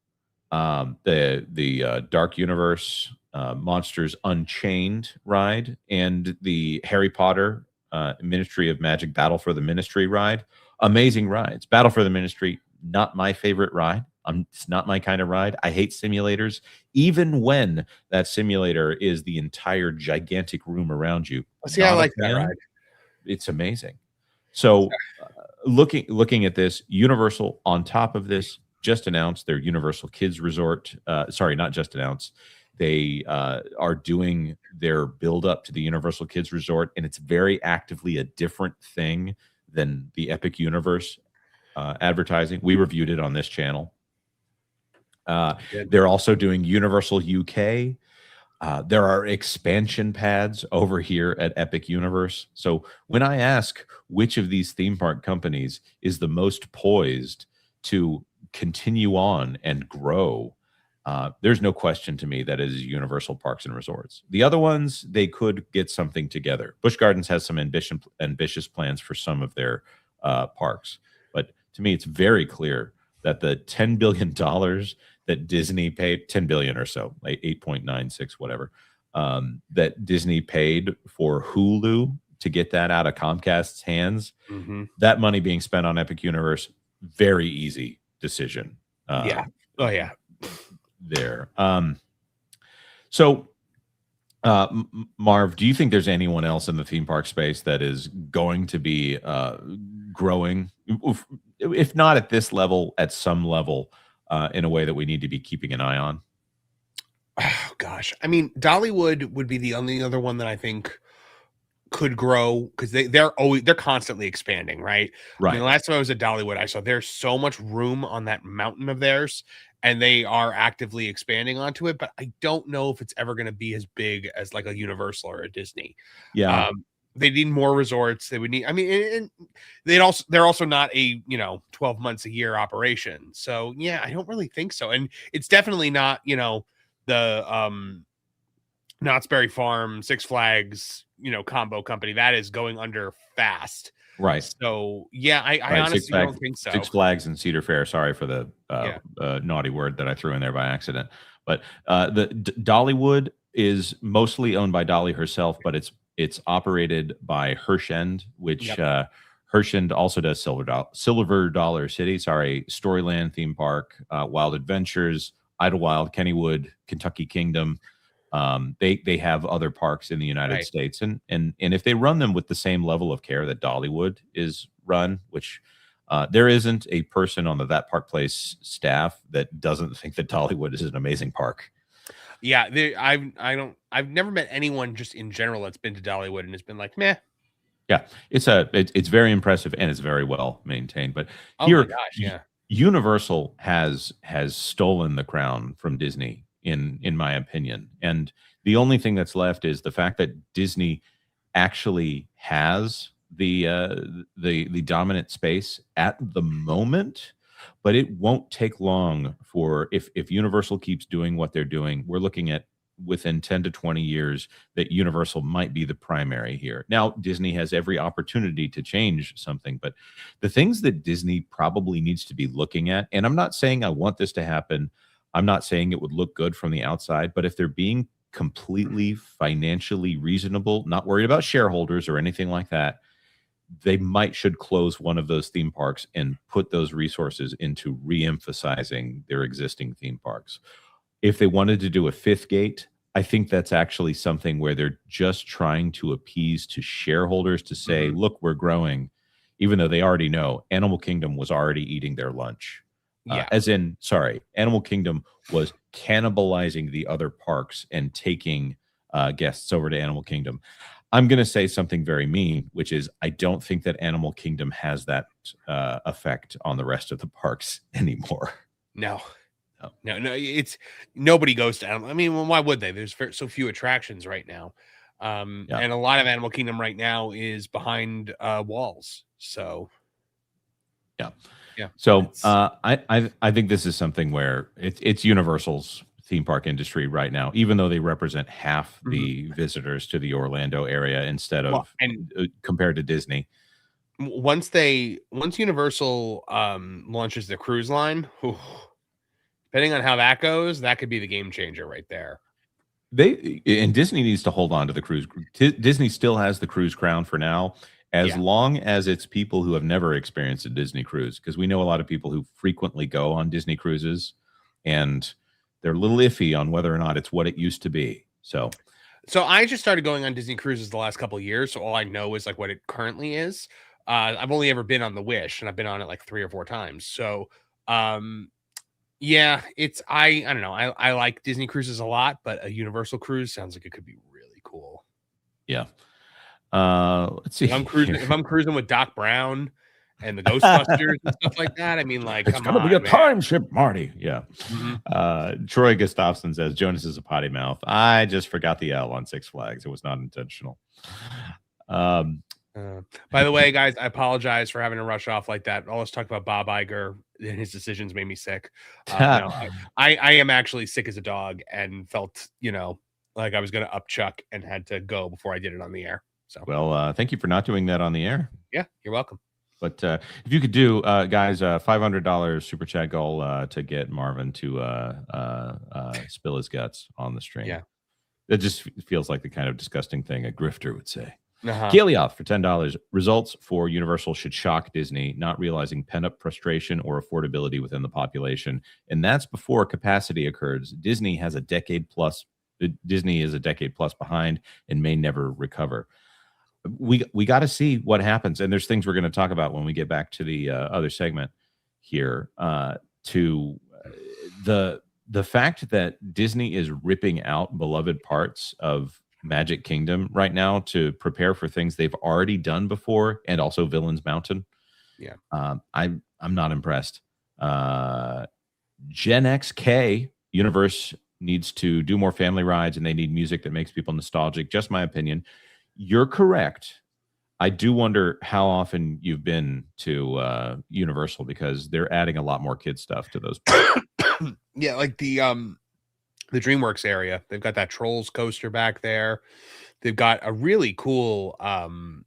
the Dark Universe, Monsters Unchained ride, and the Harry Potter Ministry of Magic Battle for the Ministry ride, amazing rides. Battle for the Ministry, not my favorite ride. It's not my kind of ride. I hate simulators, even when that simulator is the entire gigantic room around you. See, I like that ride. It's amazing. So, looking at this, Universal on top of this just announced their Universal Kids Resort. Sorry, not just announced. They are doing their build up to the Universal Kids Resort, and it's very actively a different thing than the Epic Universe advertising. We reviewed it on this channel. They're also doing Universal UK. There are expansion pads over here at Epic Universe. So when I ask which of these theme park companies is the most poised to continue on and grow, there's no question to me that it is Universal Parks and Resorts. The other ones, they could get something together. Busch Gardens has some ambitious plans for some of their parks. But to me, it's very clear that the $10 billion that Disney paid, 10 billion or so, like 8.96, whatever, that Disney paid for Hulu to get that out of Comcast's hands, that money being spent on Epic Universe, very easy decision. Yeah. Oh, yeah. There. So, Marv, do you think there's anyone else in the theme park space that is going to be growing, if not at this level, at some level, in a way that we need to be keeping an eye on? Oh, gosh. I mean, Dollywood would be the only other one that I think could grow because they're constantly expanding, right? Right. I mean, the last time I was at Dollywood, I saw there's so much room on that mountain of theirs, and they are actively expanding onto it. But I don't know if it's ever going to be as big as like a Universal or a Disney. Yeah. They need more resorts. They would need. I mean, they're also not a 12 months a year operation. So yeah, I don't really think so. And it's definitely not the Knott's Berry Farm, Six Flags, combo company that is going under fast. Right. So yeah, I honestly don't think so. Six Flags and Cedar Fair. Sorry for the naughty word that I threw in there by accident. But the Dollywood is mostly owned by Dolly herself, but it's operated by Herschend, which Herschend also does Silver Dollar City. Sorry, Storyland theme park, Wild Adventures, Idlewild, Kennywood, Kentucky Kingdom. They have other parks in the United States, and if they run them with the same level of care that Dollywood is run, which there isn't a person on the That Park Place staff that doesn't think that Dollywood is an amazing park. Yeah, I've never met anyone just in general that's been to Dollywood and has been like, meh. Yeah, it's very impressive and it's very well maintained. But here, gosh, yeah, Universal has stolen the crown from Disney, in my opinion. And the only thing that's left is the fact that Disney actually has the dominant space at the moment, but it won't take long for if Universal keeps doing what they're doing, we're looking at within 10 to 20 years that Universal might be the primary here. Now, Disney has every opportunity to change something, but the things that Disney probably needs to be looking at, and I'm not saying I want this to happen, I'm not saying it would look good from the outside, but if they're being completely financially reasonable, not worried about shareholders or anything like that, they should close one of those theme parks and put those resources into re-emphasizing their existing theme parks. If they wanted to do a fifth gate, I think that's actually something where they're just trying to appease to shareholders to say, look, we're growing, even though they already know Animal Kingdom was already eating their lunch. Animal Kingdom was cannibalizing the other parks and taking guests over to Animal Kingdom. I'm going to say something very mean, which is I don't think that Animal Kingdom has that effect on the rest of the parks anymore. No. It's nobody goes to Animal. I mean, well, why would they? There's so few attractions right now. And a lot of Animal Kingdom right now is behind walls. So yeah. So I think this is something where it's Universal's theme park industry right now, even though they represent half the visitors to the Orlando area instead of compared to Disney. Once Universal launches the cruise line, depending on how that goes, that could be the game changer right there. Disney needs to hold on to the cruise. Disney still has the cruise crown for now, as long as it's people who have never experienced a Disney cruise, because we know a lot of people who frequently go on Disney cruises, and they're a little iffy on whether or not it's what it used to be. So I just started going on Disney cruises the last couple of years, so all I know is like what it currently is. I've only ever been on the Wish, and I've been on it like 3 or 4 times. So yeah, it's I don't know. I like Disney cruises a lot, but a Universal cruise sounds like it could be really cool. Yeah. Let's see. If I'm cruising with Doc Brown and the Ghostbusters and stuff like that, I mean, like, it's gonna be a time ship, Marty. Yeah. Troy Gustafson says Jonas is a potty mouth. I just forgot the L on Six Flags. It was not intentional. By the way, guys, I apologize for having to rush off like that. All this talk about Bob Iger and his decisions made me sick. No, I am actually sick as a dog and felt, like I was going to upchuck and had to go before I did it on the air. So, well, thank you for not doing that on the air. Yeah, you're welcome. But if you could do, guys, $500 super chat goal to get Marvin to spill his guts on the stream. Yeah, that just feels like the kind of disgusting thing a grifter would say. Kelioth for $10. Results for Universal should shock Disney, not realizing pent-up frustration or affordability within the population, and that's before capacity occurs. Disney is a decade plus behind and may never recover. We got to see what happens, and there's things we're going to talk about when we get back to the other segment here. To the fact that Disney is ripping out beloved parts of Magic Kingdom right now to prepare for things they've already done before, and also Villains Mountain. Yeah, I'm not impressed. Gen XK Universe needs to do more family rides, and they need music that makes people nostalgic. Just my opinion. You're correct. I do wonder how often you've been to Universal, because they're adding a lot more kid stuff to those. Yeah, like the DreamWorks area. They've got that Trolls coaster back there. They've got a really cool, Kung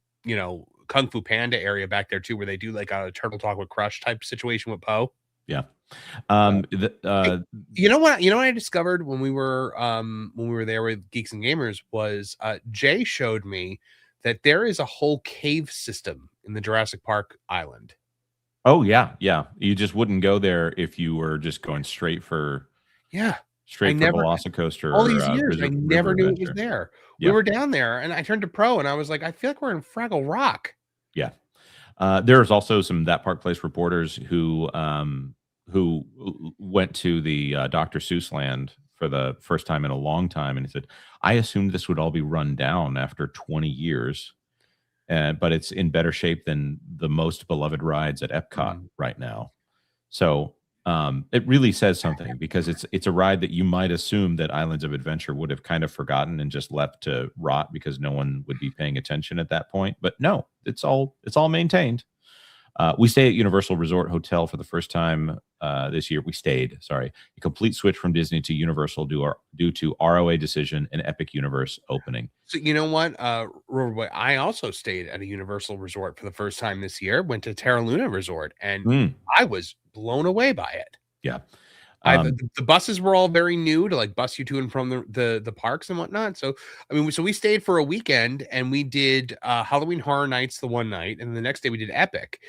Fu Panda area back there too, where they do like a Turtle Talk with Crush type situation with Poe. Yeah. You know what I discovered when we were there with Geeks and Gamers was Jay showed me that there is a whole cave system in the Jurassic Park island. Oh yeah. You just wouldn't go there if you were just going straight for Velocicoaster. All these years, I never knew it was there. Yeah. We were down there, and I turned to Pro, and I was like, I feel like we're in Fraggle Rock. Yeah. There's also some That Park Place reporters who went to the Dr. Seuss land for the first time in a long time, and he said, I assumed this would all be run down after 20 years, but it's in better shape than the most beloved rides at Epcot right now. So it really says something, because it's a ride that you might assume that Islands of Adventure would have kind of forgotten and just left to rot because no one would be paying attention at that point. But no, it's all maintained. We stay at Universal Resort Hotel for the first time this year. A complete switch from Disney to Universal due to ROA decision and Epic Universe opening. So you know what, Roverboy, I also stayed at a Universal Resort for the first time this year. Went to Terra Luna Resort, and I was blown away by it. Yeah. The buses were all very new to like bus you to and from the parks and whatnot. So I mean, we stayed for a weekend, and we did Halloween Horror Nights the one night, and the next day we did Epic,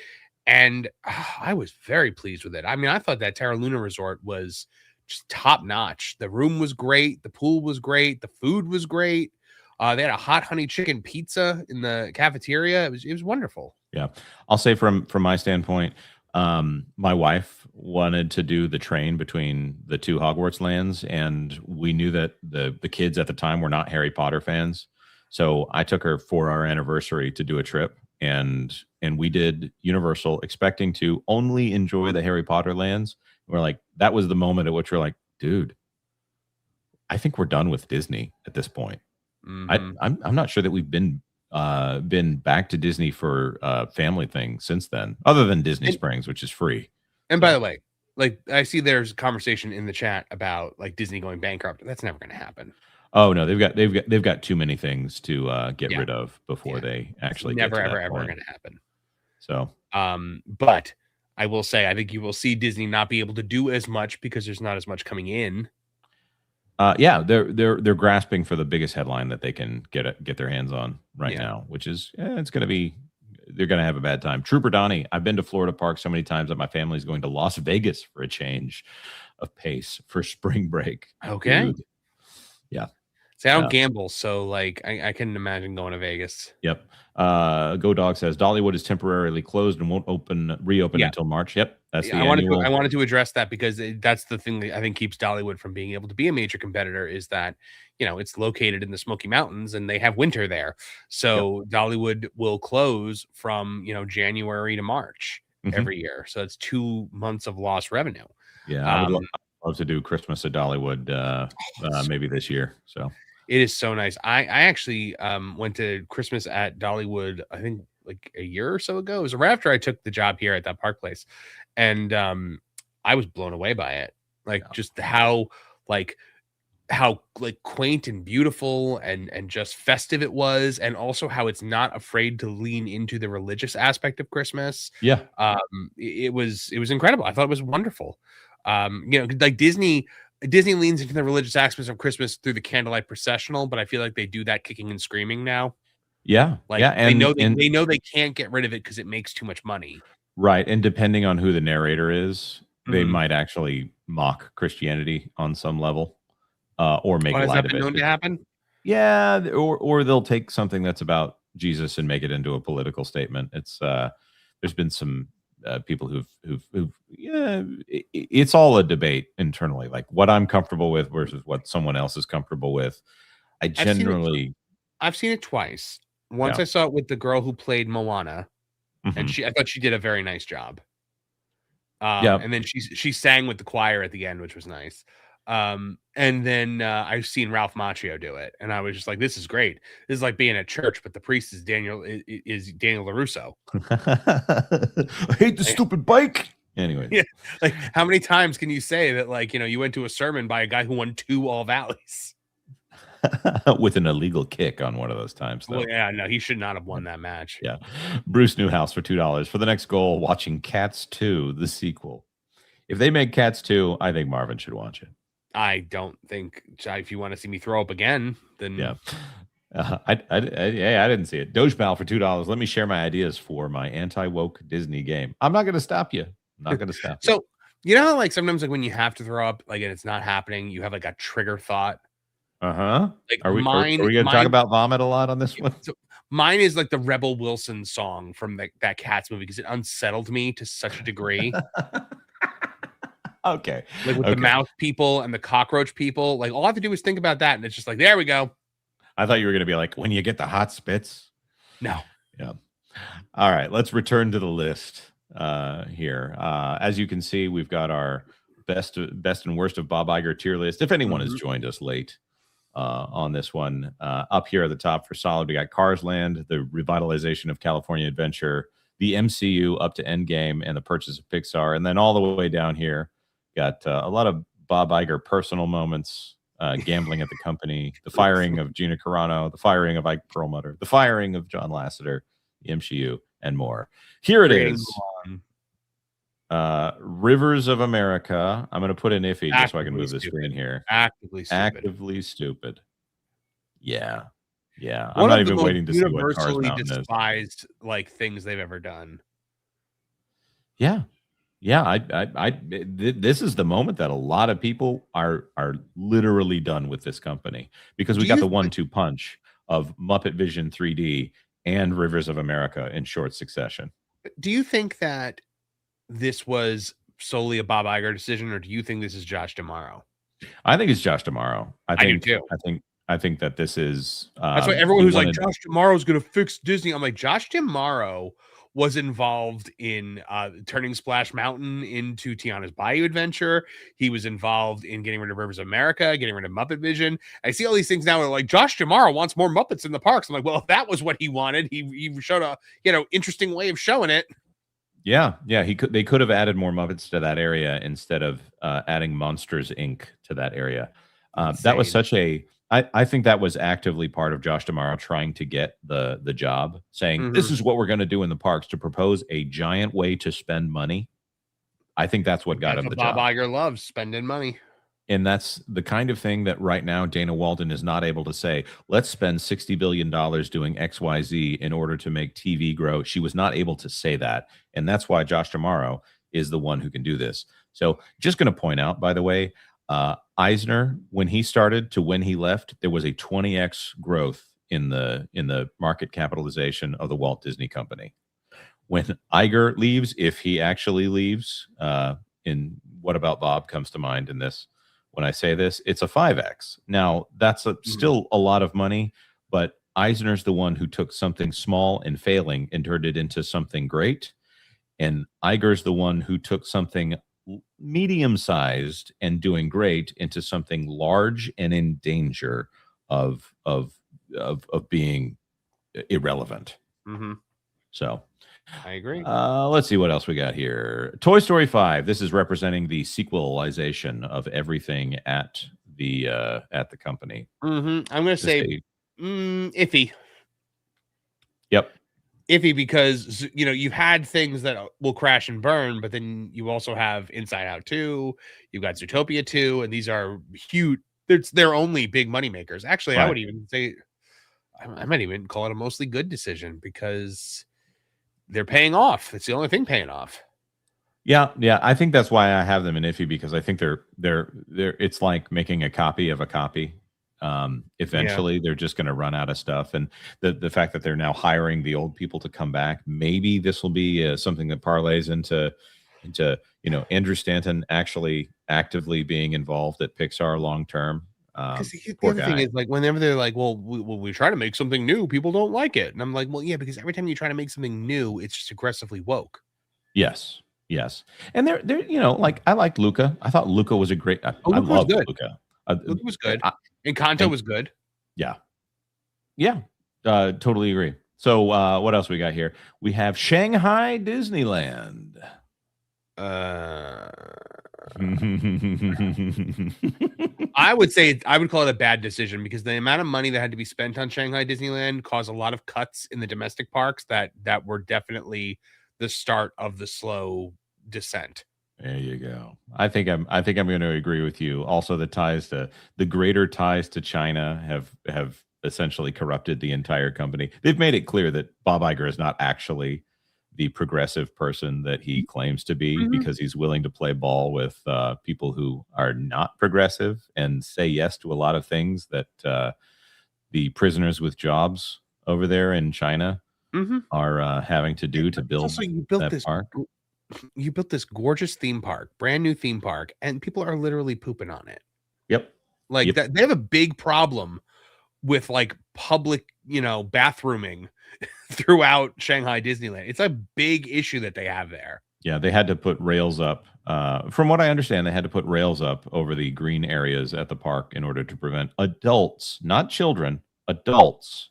and I was very pleased with it. I mean, I thought that Terra Luna Resort was just top notch. The room was great, the pool was great, the food was great. They had a hot honey chicken pizza in the cafeteria. It was wonderful. Yeah, I'll say from my standpoint, my wife wanted to do the train between the two Hogwarts lands, and we knew that the kids at the time were not Harry Potter fans. So I took her for our anniversary to do a trip, and we did Universal, expecting to only enjoy the Harry Potter lands. We're like, that was the moment at which we're like, dude, I think we're done with Disney at this point. I'm not sure that we've been back to Disney for family thing since then, other than Disney Springs, which is free. And by the way, like I see there's a conversation in the chat about like Disney going bankrupt. That's never going to happen. Oh no, they've got too many things to get rid of before they actually never get to ever that ever point. going to happen. So, but I will say I think you will see Disney not be able to do as much because there's not as much coming in. Yeah, they're grasping for the biggest headline that they can get their hands on right now, which is it's going to be, they're going to have a bad time. Trooper Donnie, I've been to Florida Park so many times that my family's going to Las Vegas for a change of pace for spring break. Okay. Dude. Yeah. See, I don't gamble, so like I can imagine going to Vegas. Yep. Go Dog says Dollywood is temporarily closed and won't reopen until March. Yep. That's the annual. I wanted to address that because that's the thing that I think keeps Dollywood from being able to be a major competitor, is that, you know, it's located in the Smoky Mountains and they have winter there. So Dollywood will close from, you know, January to March every year. So it's 2 months of lost revenue. Yeah, I would love to do Christmas at Dollywood maybe this year. So it is so nice. I actually went to Christmas at Dollywood, I think like a year or so ago. It was right after I took the job here at that park place. And I was blown away by it. Like just how quaint and beautiful and just festive it was, and also how it's not afraid to lean into the religious aspect of Christmas. Yeah. It was incredible. I thought it was wonderful. You know, like Disney leans into the religious aspects of Christmas through the candlelight processional, but I feel like they do that kicking and screaming now. Yeah. Like they know they can't get rid of it because it makes too much money. Right. And depending on who the narrator is, they might actually mock Christianity on some level, or make light of it. Known to happen? Yeah, or they'll take something that's about Jesus and make it into a political statement. It's there's been some people who've it's all a debate internally, like what I'm comfortable with versus what someone else is comfortable with. I've seen it twice. Once I saw it with the girl who played Moana, and I thought she did a very nice job. And then she sang with the choir at the end, which was nice. And then I've seen Ralph Macchio do it, and I was just like, "This is great. This is like being at church, but the priest is Daniel LaRusso." I hate the stupid bike. Anyway, yeah, like how many times can you say that? Like, you know, you went to a sermon by a guy who won 2 All Valleys with an illegal kick on one of those times, though. Well, yeah, no, he should not have won that match. Yeah, Bruce Newhouse for $2 for the next goal. Watching Cats 2, the sequel. If they make Cats 2, I think Marvin should watch it. I don't think, if you want to see me throw up again, then yeah. I didn't see it. Dogepal for $2. Let me share my ideas for my anti-woke Disney game. I'm not going to stop you. I'm not going to stop you. So, you know, like sometimes like when you have to throw up, like, and it's not happening, you have like a trigger thought. Like are we going to talk about vomit a lot on this one? So mine is like the Rebel Wilson song from that Cats movie, because it unsettled me to such a degree. Okay. Like with the mouse people and the cockroach people, like all I have to do is think about that, and it's just like, there we go. I thought you were going to be like, when you get the hot spits. No. Yeah. All right. Let's return to the list here. As you can see, we've got our best and worst of Bob Iger tier list. If anyone has joined us late on this one, up here at the top for solid, we got Cars Land, the revitalization of California Adventure, the MCU up to Endgame, and the purchase of Pixar. And then all the way down here, got a lot of Bob Iger personal moments, gambling at the company, the firing of Gina Carano, the firing of Ike Perlmutter, the firing of John Lasseter, the MCU, and more. Here it is. Rivers of America. I'm going to put in iffy just so I can move the screen here. Actively stupid. Yeah. Yeah. I'm not even waiting to see what Cars Mountain is. Despised like things they've ever done. Yeah. Yeah, this is the moment that a lot of people are literally done with this company, because we got the 1-2 punch of Muppet Vision 3D and Rivers of America in short succession. Do you think that this was solely a Bob Iger decision, or do you think this is Josh D'Amaro? I think it's Josh D'Amaro. I do too. I I think that this is that's why everyone who's like Josh D'Amaro's going to fix Disney. I'm like, Josh D'Amaro was involved in turning Splash Mountain into Tiana's Bayou Adventure. He was involved in getting rid of Rivers of America, getting rid of Muppet Vision. I see all these things now. Like Josh D'Amaro wants more Muppets in the parks. I'm like, well, if that was what he wanted, he showed a interesting way of showing it. Yeah, they could have added more Muppets to that area instead of adding Monsters Inc. to that area. That was such a I think that was actively part of Josh D'Amaro trying to get the job, saying this is what we're going to do in the parks, to propose a giant way to spend money. I think that's what got him the job. Bob Iger loves spending money. And that's the kind of thing that right now Dana Walden is not able to say, let's spend $60 billion doing XYZ in order to make TV grow. She was not able to say that. And that's why Josh D'Amaro is the one who can do this. So just going to point out, by the way, Eisner, when he started to when he left, there was a 20x growth in the market capitalization of the Walt Disney Company. When Iger leaves, if he actually leaves, in What About Bob comes to mind in this. When I say this, it's a 5x. Now, that's still a lot of money, but Eisner's the one who took something small and failing and turned it into something great. And Iger's the one who took something medium-sized and doing great into something large and in danger of being irrelevant. So I agree. Let's see what else we got here. Toy Story 5. This is representing the sequelization of everything at the company. I'm going to say iffy. Yep. Iffy because, you've had things that will crash and burn, but then you also have Inside Out 2. You've got Zootopia 2, and these are huge. They're only big money makers. Actually, right. I would even say, I might even call it a mostly good decision because they're paying off. It's the only thing paying off. Yeah. I think that's why I have them in iffy, because I think they're it's like making a copy of a copy. Eventually they're just going to run out of stuff, and the fact that they're now hiring the old people to come back, maybe this will be something that parlays into Andrew Stanton actually actively being involved at Pixar long term. Because the other thing is, like, whenever they're like, well, we try to make something new, people don't like it. And I'm like, well, yeah, because every time you try to make something new, it's just aggressively woke. Yes. And they're like, I liked Luca. I thought Luca was a great. I love Luca. Luca was good. Encanto was good. Yeah. Totally agree. So what else we got here? We have Shanghai Disneyland. I would say I would call it a bad decision because the amount of money that had to be spent on Shanghai Disneyland caused a lot of cuts in the domestic parks that were definitely the start of the slow descent. There you go. I think I'm going to agree with you. Also, the greater ties to China have essentially corrupted the entire company. They've made it clear that Bob Iger is not actually the progressive person that he claims to be, because he's willing to play ball with people who are not progressive and say yes to a lot of things that the prisoners with jobs over there in China are having to do to build that park. You built this gorgeous theme park, brand new theme park, and people are literally pooping on it. Yep. That they have a big problem with like public, bathrooming throughout Shanghai Disneyland. It's a big issue that they have there. Yeah, they had to put rails up. From what I understand, they had to put rails up over the green areas at the park in order to prevent adults, not children, adults,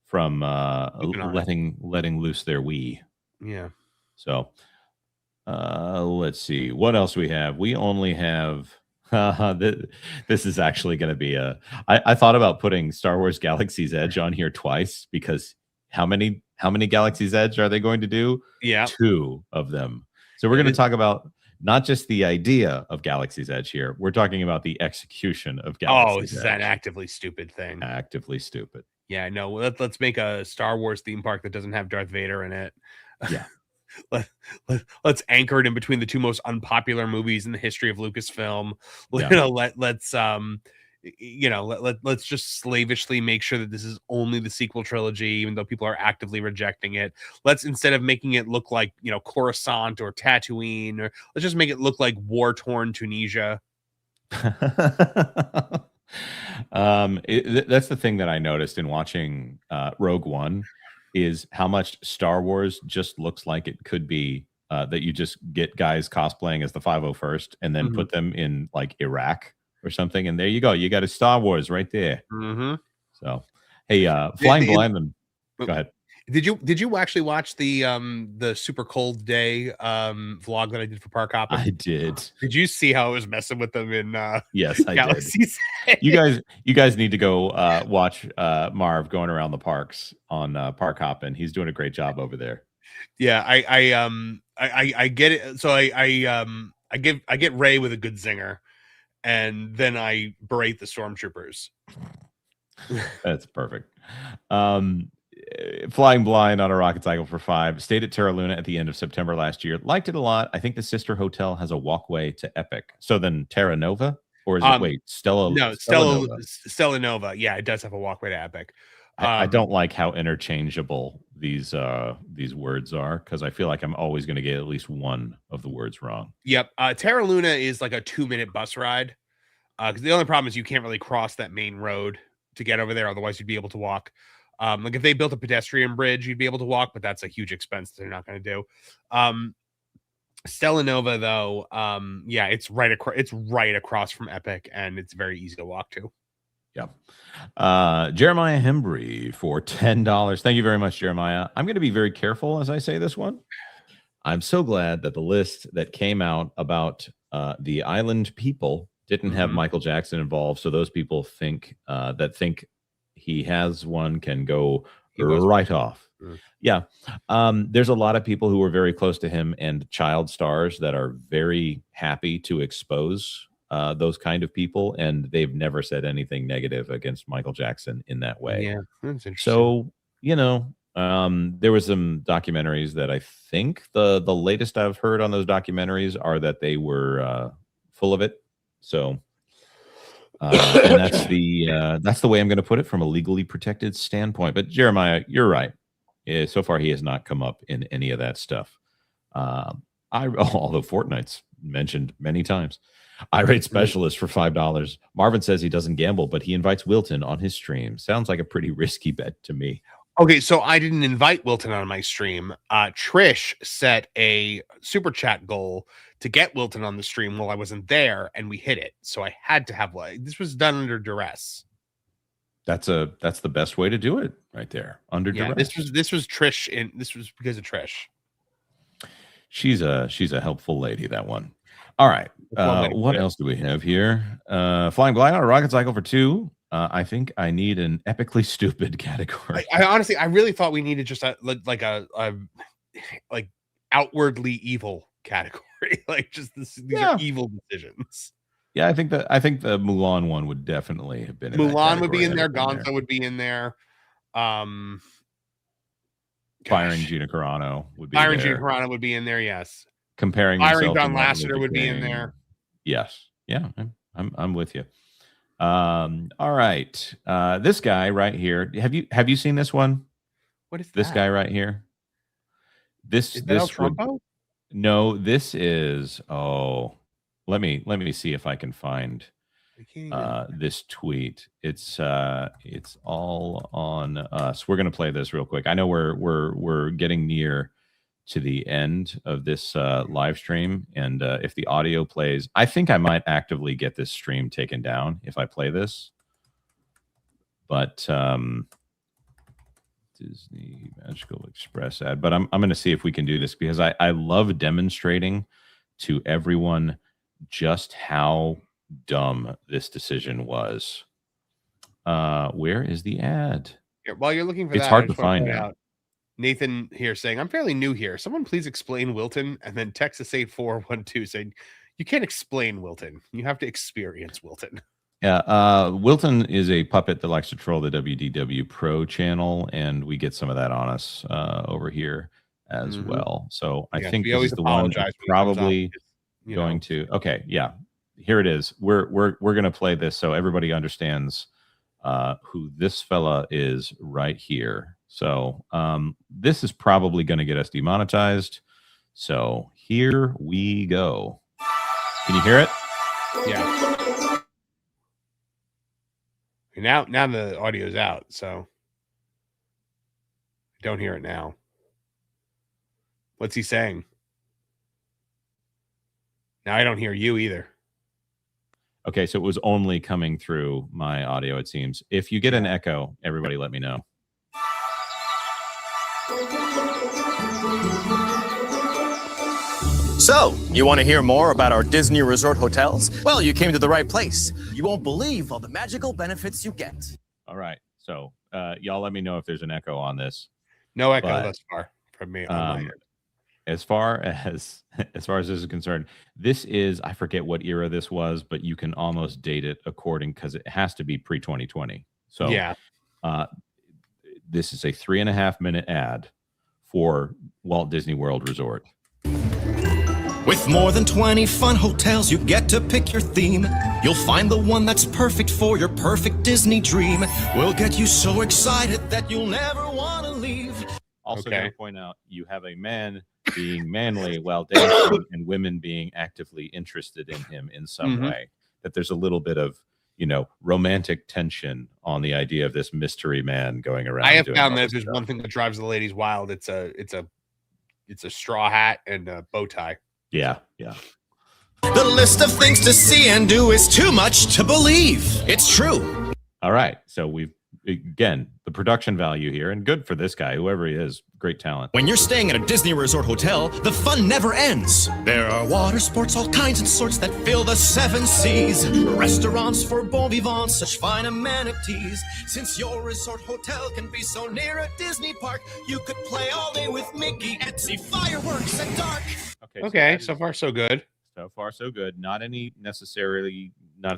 from letting loose their wee. Yeah. So let's see what else we have. We only have this is actually going to be I thought about putting Star Wars Galaxy's Edge on here twice, because how many Galaxy's Edge are they going to do? Yeah, 2 of them. So we're going to talk about not just the idea of Galaxy's Edge here. We're talking about the execution of Galaxy's Edge. It's an actively stupid thing. Actively stupid. Yeah, no. Let's make a Star Wars theme park that doesn't have Darth Vader in it. Yeah. Let's anchor it in between the 2 most unpopular movies in the history of Lucasfilm. Let's just slavishly make sure that this is only the sequel trilogy, even though people are actively rejecting it. Let's, instead of making it look like, Coruscant or Tatooine, let's just make it look like war-torn Tunisia. That's the thing that I noticed in watching Rogue One is how much Star Wars just looks like it could be that you just get guys cosplaying as the 501st and then put them in like Iraq or something, and there you go. You got a Star Wars right there. So, hey, Flying Blind. Go ahead. Did you actually watch the super cold day vlog that I did for Park Hopping? I did. Did you see how I was messing with them in yes, I Galaxy's did. You guys need to go watch Marv going around the parks on Park Hopping. He's doing a great job over there. Yeah, I get it. So I get Ray with a good zinger, and then I berate the stormtroopers. That's perfect. Flying Blind on a rocket cycle for 5. Stayed at Terra Luna at the end of September last year. Liked it a lot. I think the sister hotel has a walkway to Epic. So then Terra Nova, or is it Stella? No, Stella Nova. Yeah, it does have a walkway to Epic. I don't like how interchangeable these words are, because I feel like I'm always going to get at least one of the words wrong. Yep. Terra Luna is like a 2-minute bus ride. Because the only problem is you can't really cross that main road to get over there. Otherwise, you'd be able to walk. Like if they built a pedestrian bridge, you'd be able to walk, but that's a huge expense that they're not going to do. Stella Nova, though, yeah, it's right across from Epic, and it's very easy to walk to. Yeah. Jeremiah Hembry for $10. Thank you very much, Jeremiah. I'm going to be very careful as I say this one. I'm so glad that the list that came out about the island people didn't have Michael Jackson involved, so those people think he has one can go right off. Yeah. There's a lot of people who are very close to him and child stars that are very happy to expose those kind of people, and they've never said anything negative against Michael Jackson in that way. Yeah, that's interesting. So, there was some documentaries that I think the latest I've heard on those documentaries are that they were full of it. So, and that's the way I'm going to put it from a legally protected standpoint. But Jeremiah, you're right. So far, he has not come up in any of that stuff. Although Fortnite's mentioned many times. Irate Specialist for $5. Marvin says he doesn't gamble, but he invites Wilton on his stream. Sounds like a pretty risky bet to me. Okay, so I didn't invite Wilton on my stream. Trish set a super chat goal to get Wilton on the stream while I wasn't there, and we hit it. So I had to have this was done under duress. That's the best way to do it, right there, under duress. This was Trish, and this was because of Trish. She's a helpful lady, that one. All right. What else do we have here? Flying Blind on a rocket cycle for 2. I think I need an epically stupid category. I honestly, I really thought we needed just a outwardly evil category. Like just these are evil decisions. Yeah, I think the Mulan one would definitely have been. Mulan would be in there. Gonzo would be in there. Firing Gina Carano would be. Firing Gina Carano would be in there. Yes. Comparing Firing Don Lasseter would be in there. Yes. Yeah, I'm with you. All right. This guy right here. Have you seen this one? What is that? This guy right here? This is that El Trumpo? No, this is. Oh, let me see if I can find this tweet. It's all on us. We're gonna play this real quick. I know we're getting near to the end of this live stream, and if the audio plays, I think I might actively get this stream taken down if I play this. But Disney Magical Express ad. But I'm going to see if we can do this, because I love demonstrating to everyone just how dumb this decision was. Where is the ad? Yeah, while you're looking for it's hard to find out. Nathan here saying, I'm fairly new here. Someone please explain Wilton, and then Texas 8412 saying, you can't explain Wilton. You have to experience Wilton. Yeah, Wilton is a puppet that likes to troll the WDW Pro channel, and we get some of that on us over here as well. So I think this is the one probably going to. Okay, yeah, here it is. We're going to play this so everybody understands who this fella is right here. So this is probably going to get us demonetized. So here we go. Can you hear it? Yeah. Now the audio's out, so I don't hear it now. What's he saying? Now I don't hear you either. Okay, so it was only coming through my audio, it seems. If you get an echo, everybody let me know. So, you want to hear more about our Disney Resort hotels? Well, you came to the right place. You won't believe all the magical benefits you get. All right. So, y'all let me know if there's an echo on this. No echo thus far from me. As far as this is concerned, this is, I forget what era this was, but you can almost date it according, because it has to be pre-2020. So yeah, this is a 3.5-minute ad for Walt Disney World Resort. With more than 20 fun hotels, you get to pick your theme. You'll find the one that's perfect for your perfect Disney dream. We'll get you so excited that you'll never want to leave. Also, going to point out, you have a man being manly while dancing and women being actively interested in him in some way. That there's a little bit of, romantic tension on the idea of this mystery man going around. I have found that there's one thing that drives the ladies wild. It's a straw hat and a bow tie. Yeah. The list of things to see and do is too much to believe. It's true. All right. So we've, again, the production value here, and good for this guy, whoever he is, great talent. When you're staying at a Disney Resort hotel, the fun never ends. There are water sports, all kinds and sorts that fill the 7 seas. Restaurants for bon vivants, such fine amenities. Since your resort hotel can be so near a Disney park, you could play all day with Mickey and see fireworks at dark. Okay, so far so good. So far so good. Not any necessarily,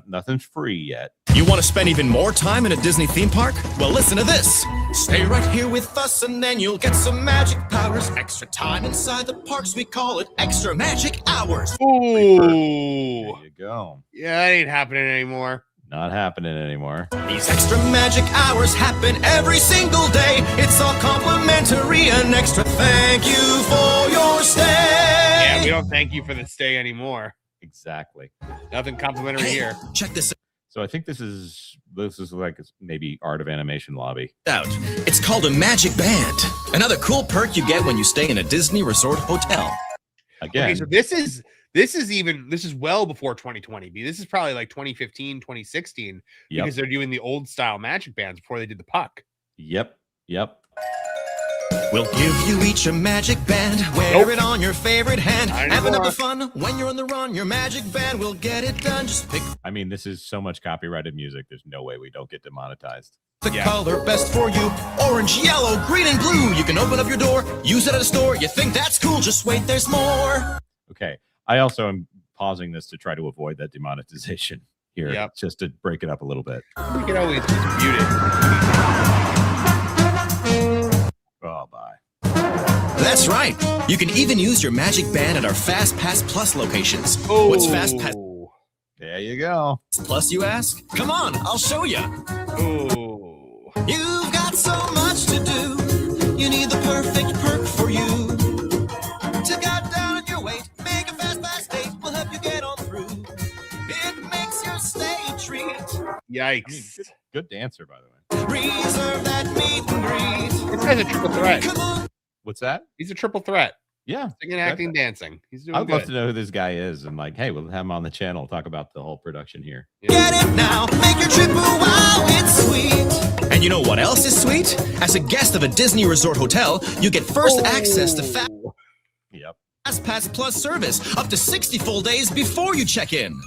nothing's free yet. You want to spend even more time in a Disney theme park? Well, listen to this. Stay right here with us and then you'll get some magic powers. Extra time inside the parks, we call it extra magic hours. Ooh. There you go. Yeah, that ain't happening anymore. Not happening anymore. These extra magic hours happen every single day. It's all complimentary, an extra thank you for your stay. Yeah, we don't thank you for the stay anymore. Exactly. Nothing complimentary here. Check this So I think this is like maybe Art of Animation lobby. out. It's called a magic band. Another cool perk you get when you stay in a Disney Resort hotel. Again. Okay, so this is well before 2020. This is probably like 2015, 2016, because they're doing the old style magic bands before they did the puck. Yep. We'll give you each a magic band. Wear it on your favorite hand. Have another fun when you're on the run. Your magic band will get it done. Just pick. I mean, this is so much copyrighted music. There's no way we don't get demonetized. The color best for you. Orange, yellow, green, and blue. You can open up your door. Use it at a store. You think that's cool? Just wait, there's more. Okay. I also am pausing this to try to avoid that demonetization here, just to break it up a little bit. We can always mute it. Oh, bye. That's right. You can even use your magic band at our Fast Pass Plus locations. Oh. What's Fast Pass There you go. Plus, you ask? Come on, I'll show you. Oh. You've got so much to do. You need the perfect perk for you. To cut down on your weight, make a Fast Pass date. We'll help you get on through. It makes your stay a treat. Yikes. I mean, good dancer, by the way. Reserve that meet and greet. This guy's a triple threat. Come on. What's that? He's a triple threat. Yeah. Singing, acting, dancing. He's doing I'd good. love to know who this guy is. And like, hey, we'll have him on the channel, talk about the whole production here. Get it now. Make your trip a wow. It's sweet. And you know what else is sweet? As a guest of a Disney Resort hotel, you get first access to Fast Pass Plus service up to 60 full days before you check in.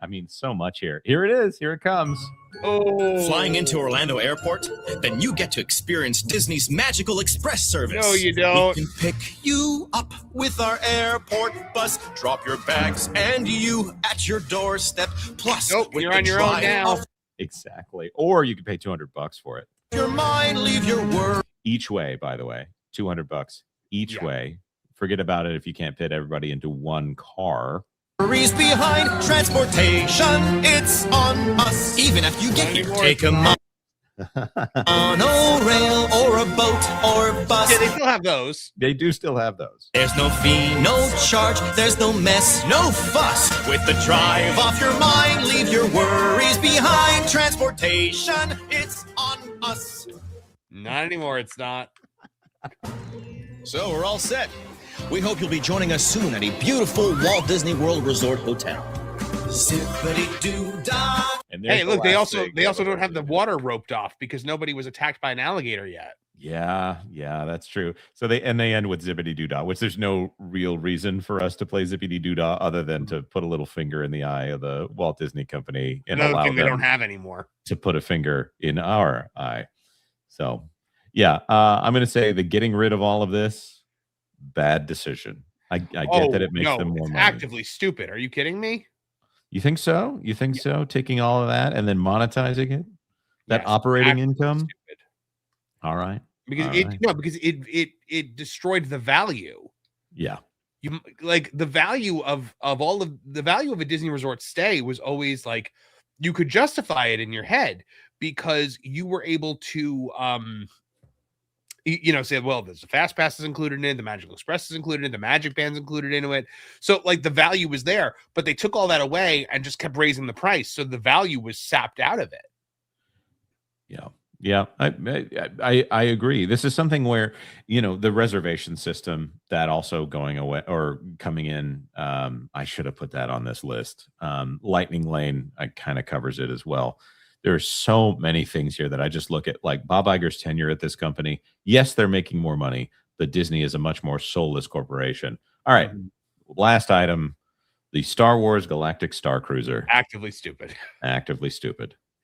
I mean, so much here. Here it is. Here it comes. Oh. Flying into Orlando Airport, then you get to experience Disney's magical express service. No, you don't. We can pick you up with our airport bus, drop your bags, and you at your doorstep. Plus, you're on your own now. Exactly. Or you can pay $200 for it. Your mind, leave your world. Each way, by the way, $200 each way. Forget about it if you can't fit everybody into one car. Behind transportation, it's on us. Even if you get here, take a on a rail or a boat or bus. Yeah, they still have those. They do still have those. There's no fee, no charge. There's no mess, no fuss. With the drive off your mind, leave your worries behind. Transportation, it's on us. Not anymore, it's not. So we're all set. We hope you'll be joining us soon at a beautiful Walt Disney World Resort Hotel. Zippity-doo-dah. Hey, look, they also don't have the water roped off because nobody was attacked by an alligator yet. Yeah, that's true. So they end with Zippity Doo Dah, which there's no real reason for us to play Zippity Doo Dah other than to put a little finger in the eye of the Walt Disney Company and Another allow thing them they don't have anymore to put a finger in our eye. So, yeah, I'm going to say the getting rid of all of this, bad decision. I get that it makes them more money. Actively stupid. Are you kidding me? You think so? You think so? Taking all of that and then monetizing it? That operating income? Stupid. All right. Because it destroyed the value. Yeah. You like the value of the value of a Disney resort stay was always like you could justify it in your head because you were able to say, well, there's the Fast Pass is included in it, the Magical Express is included in it, the Magic Band's included into it. So like the value was there, but they took all that away and just kept raising the price. So the value was sapped out of it. Yeah, I agree. This is something where, the reservation system that also going away or coming in, I should have put that on this list. Lightning Lane, kind of covers it as well. There's so many things here that I just look at, like Bob Iger's tenure at this company. Yes, they're making more money, but Disney is a much more soulless corporation. All right, last item, the Star Wars Galactic Star Cruiser. Actively stupid.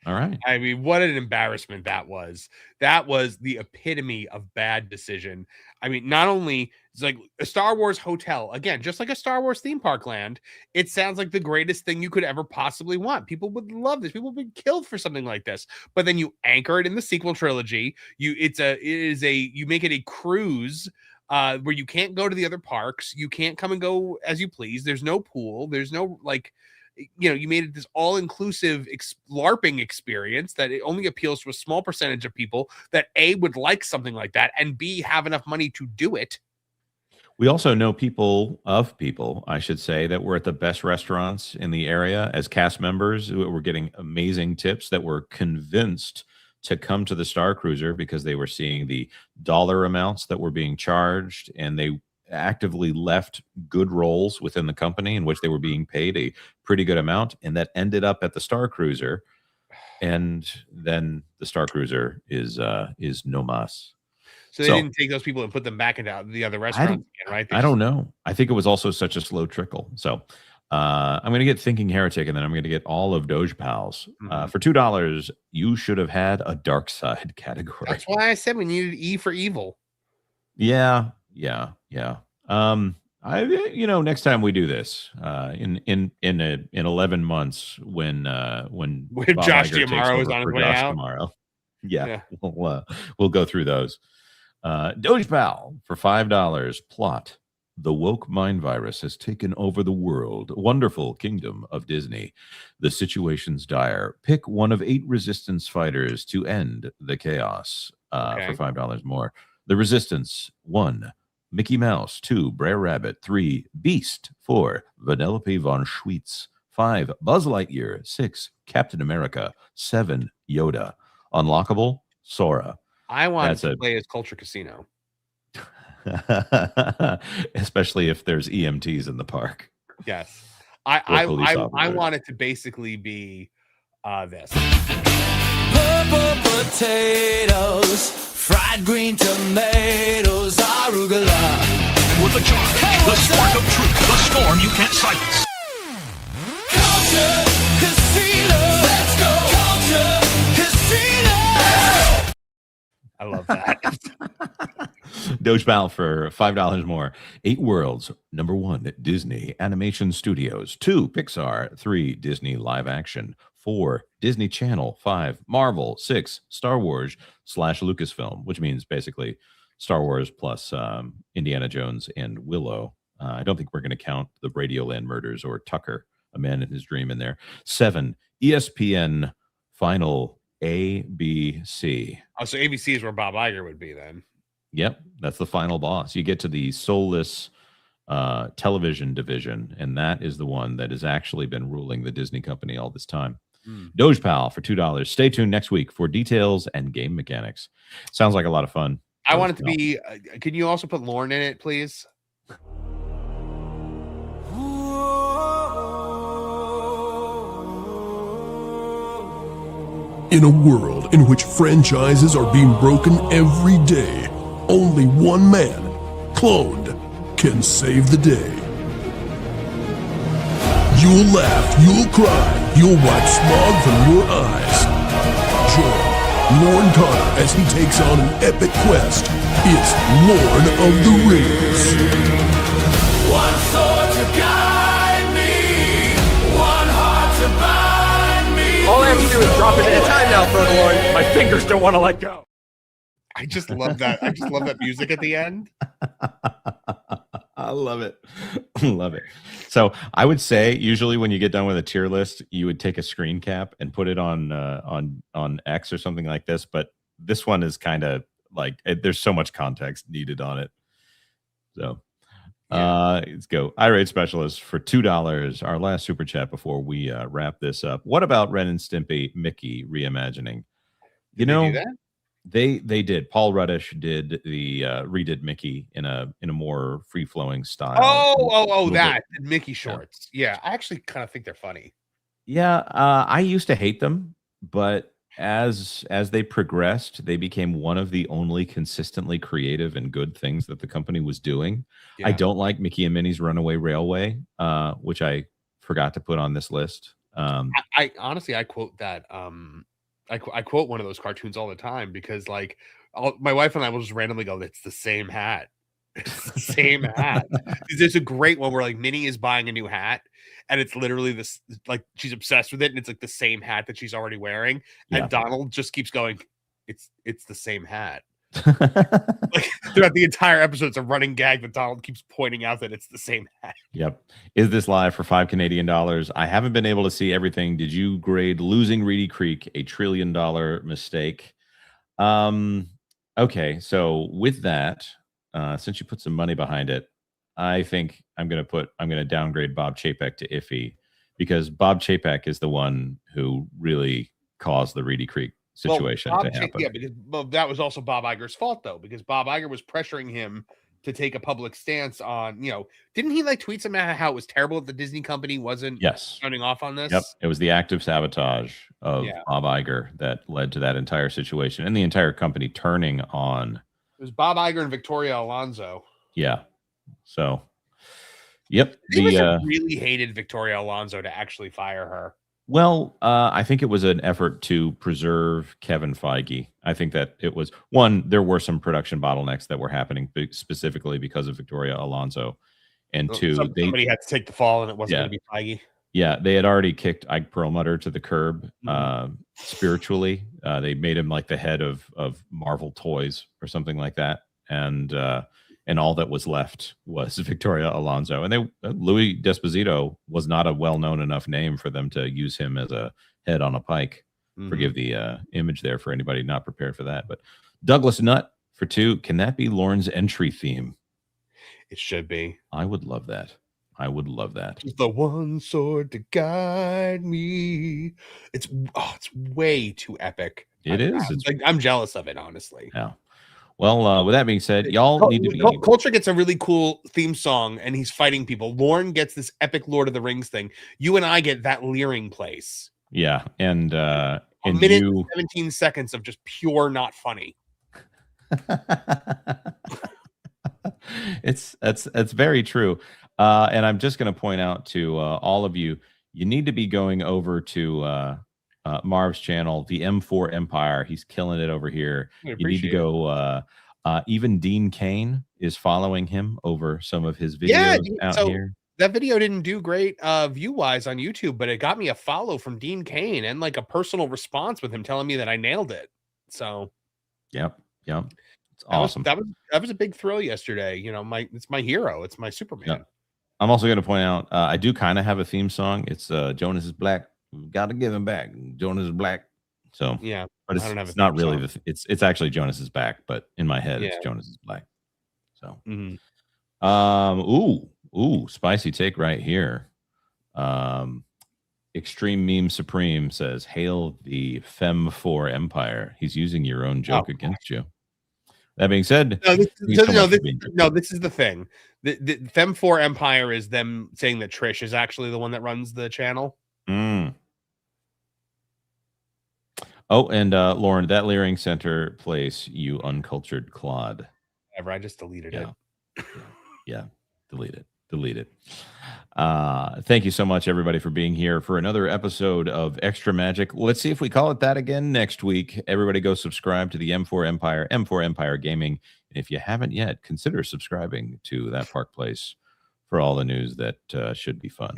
All right. I mean, what an embarrassment that was. That was the epitome of bad decision. I mean, not only it's like a Star Wars hotel, again, just like a Star Wars theme park land, it sounds like the greatest thing you could ever possibly want. People would love this. People would be killed for something like this. But then you anchor it in the sequel trilogy. You make it a cruise where you can't go to the other parks. You can't come and go as you please. There's no pool. There's no you made it this all-inclusive LARPing experience that it only appeals to a small percentage of people that A, would like something like that, and B, have enough money to do it. We also know people, I should say, that were at the best restaurants in the area as cast members who were getting amazing tips that were convinced to come to the Star Cruiser because they were seeing the dollar amounts that were being charged, and they actively left good roles within the company in which they were being paid a pretty good amount, and that ended up at the Star Cruiser. And then the Star Cruiser is no mas. So they didn't take those people and put them back into the other restaurants again, right? I don't know. I think it was also such a slow trickle. So I'm going to get Thinking Heretic, and then I'm going to get all of Doge Pals. For $2, you should have had a dark side category. That's why I said we needed E for evil. Yeah. Next time we do this, in 11 months when Josh D'Amaro is on his way out. We'll go through those. Doge Pal for $5. Plot: the woke mind virus has taken over the world. Wonderful kingdom of Disney. The situation's dire. Pick one of 8 resistance fighters to end the chaos. For $5 more. The Resistance: 1, Mickey Mouse; 2, Brer Rabbit; 3, Beast; 4, Vanellope von Schweetz; 5, Buzz Lightyear; 6, Captain America; 7, Yoda. Unlockable: Sora. I want to play as Culture Casino. Especially if there's EMTs in the park. Yes. I want it to basically be this. Purple potatoes, fried green tomatoes, arugula. With a charge, the spark of truth, the storm you can't silence. Culture Casino. Let's go. Culture Casino. I love that. Doge Pal for $5 more. 8 worlds. Number 1, Disney Animation Studios. 2, Pixar. 3, Disney Live Action. 4, Disney Channel. 5, Marvel. 6, Star Wars / Lucasfilm, which means basically Star Wars plus Indiana Jones and Willow. I don't think we're going to count the Radioland Murders or Tucker, A Man in His Dream, in there. 7, ESPN Final ABC. Oh, so ABC is where Bob Iger would be then. Yep, that's the final boss. You get to the soulless television division, and that is the one that has actually been ruling the Disney company all this time. Doge Pal for $2. Stay tuned next week for details and game mechanics. Sounds like a lot of fun. I want it to be. Can you also put Lauren in it, please? In a world in which franchises are being broken every day, only one man, cloned, can save the day. You'll laugh, you'll cry, you'll wipe smog from your eyes. Join Lorne Connor as he takes on an epic quest. It's Lord of the Rings. One sword to guide me, one heart to bind me. All I have to do is drop it at a time now, Frodo Lord. My fingers don't want to let go. I just love that. I just love that music at the end. I love it. Love it. So I would say usually when you get done with a tier list, you would take a screen cap and put it on X or something like this. But this one is kind of like there's so much context needed on it. So let's go. Irate Specialist for $2. Our last super chat before we wrap this up. What about Ren and Stimpy Mickey reimagining? Did they do that? They did. Paul Ruddish did the redid Mickey in a more free flowing style. Oh, that Mickey shorts. Yeah, I actually kind of think they're funny. Yeah, I used to hate them, but as they progressed, they became one of the only consistently creative and good things that the company was doing. Yeah. I don't like Mickey and Minnie's Runaway Railway, which I forgot to put on this list. I honestly quote that. I quote one of those cartoons all the time because, like, my wife and I will just randomly go, "It's the same hat. It's the same hat." There's a great one where like Minnie is buying a new hat, and it's literally this, like, she's obsessed with it, and it's like the same hat that she's already wearing, and Donald just keeps going, "It's the same hat." Like throughout the entire episode, it's a running gag that Donald keeps pointing out that it's the same hat. Yep. Is this live for $5 Canadian? I haven't been able to see everything. Did you grade Losing Reedy Creek a $1 trillion mistake? Okay, so with that, since you put some money behind it, I think I'm gonna downgrade Bob Chapek to iffy, because Bob Chapek is the one who really caused the Reedy Creek situation to happen. Yeah, because that was also Bob Iger's fault, though, because Bob Iger was pressuring him to take a public stance on, didn't he like tweet some how it was terrible that the Disney company wasn't signing off on this? Yep. It was the active sabotage of Bob Iger that led to that entire situation and the entire company turning on. It was Bob Iger and Victoria Alonso. Yeah. So, yep. They really hated Victoria Alonso to actually fire her. Well, I think it was an effort to preserve Kevin Feige. I think that it was, one, there were some production bottlenecks that were happening specifically because of Victoria Alonso. And two, somebody had to take the fall, and it wasn't going to be Feige. Yeah, they had already kicked Ike Perlmutter to the curb spiritually. They made him like the head of Marvel Toys or something like that. And all that was left was Victoria Alonso. And Louis Desposito was not a well-known enough name for them to use him as a head on a pike. Forgive the image there for anybody not prepared for that. But Douglas Nutt for $2. Can that be Lauren's entry theme? It should be. I would love that. I would love that. The one sword to guide me. It's way too epic. It is. I'm jealous of it, honestly. Yeah. Well, with that being said, y'all need to be... Culture gets a really cool theme song, and he's fighting people. Lauren gets this epic Lord of the Rings thing. You and I get that leering place. Yeah, and a minute and 17 seconds of just pure not funny. It's very true. And I'm just going to point out to all of you, you need to be going over to Marv's channel, the M4 Empire. He's killing it over here. You need to go. Even Dean Cain is following him over some of his videos out here. That video didn't do great view-wise on YouTube, but it got me a follow from Dean Cain and like a personal response with him telling me that I nailed it. So, yep. It's awesome. That was a big thrill yesterday. It's my hero. It's my Superman. Yep. I'm also going to point out, I do kind of have a theme song. It's Jonas is Black. Got to give him back. Jonas is Black. So yeah, but it's not really it's actually Jonas is Back, but in my head it's Jonas is Black. So ooh, Ooh, spicy take right here. Extreme Meme Supreme says, "Hail the Fem 4 Empire." He's using your own joke against you. That being said, this is the thing. The Fem 4 Empire is them saying that Trish is actually the one that runs the channel. Oh, and Lauren, that Leering Center place, you uncultured clod. Whatever, I just deleted it. Yeah, delete it. Thank you so much, everybody, for being here for another episode of Extra Magic. Let's see if we call it that again next week. Everybody go subscribe to the M4 Empire Gaming. And if you haven't yet, consider subscribing to that Park Place for all the news that should be fun.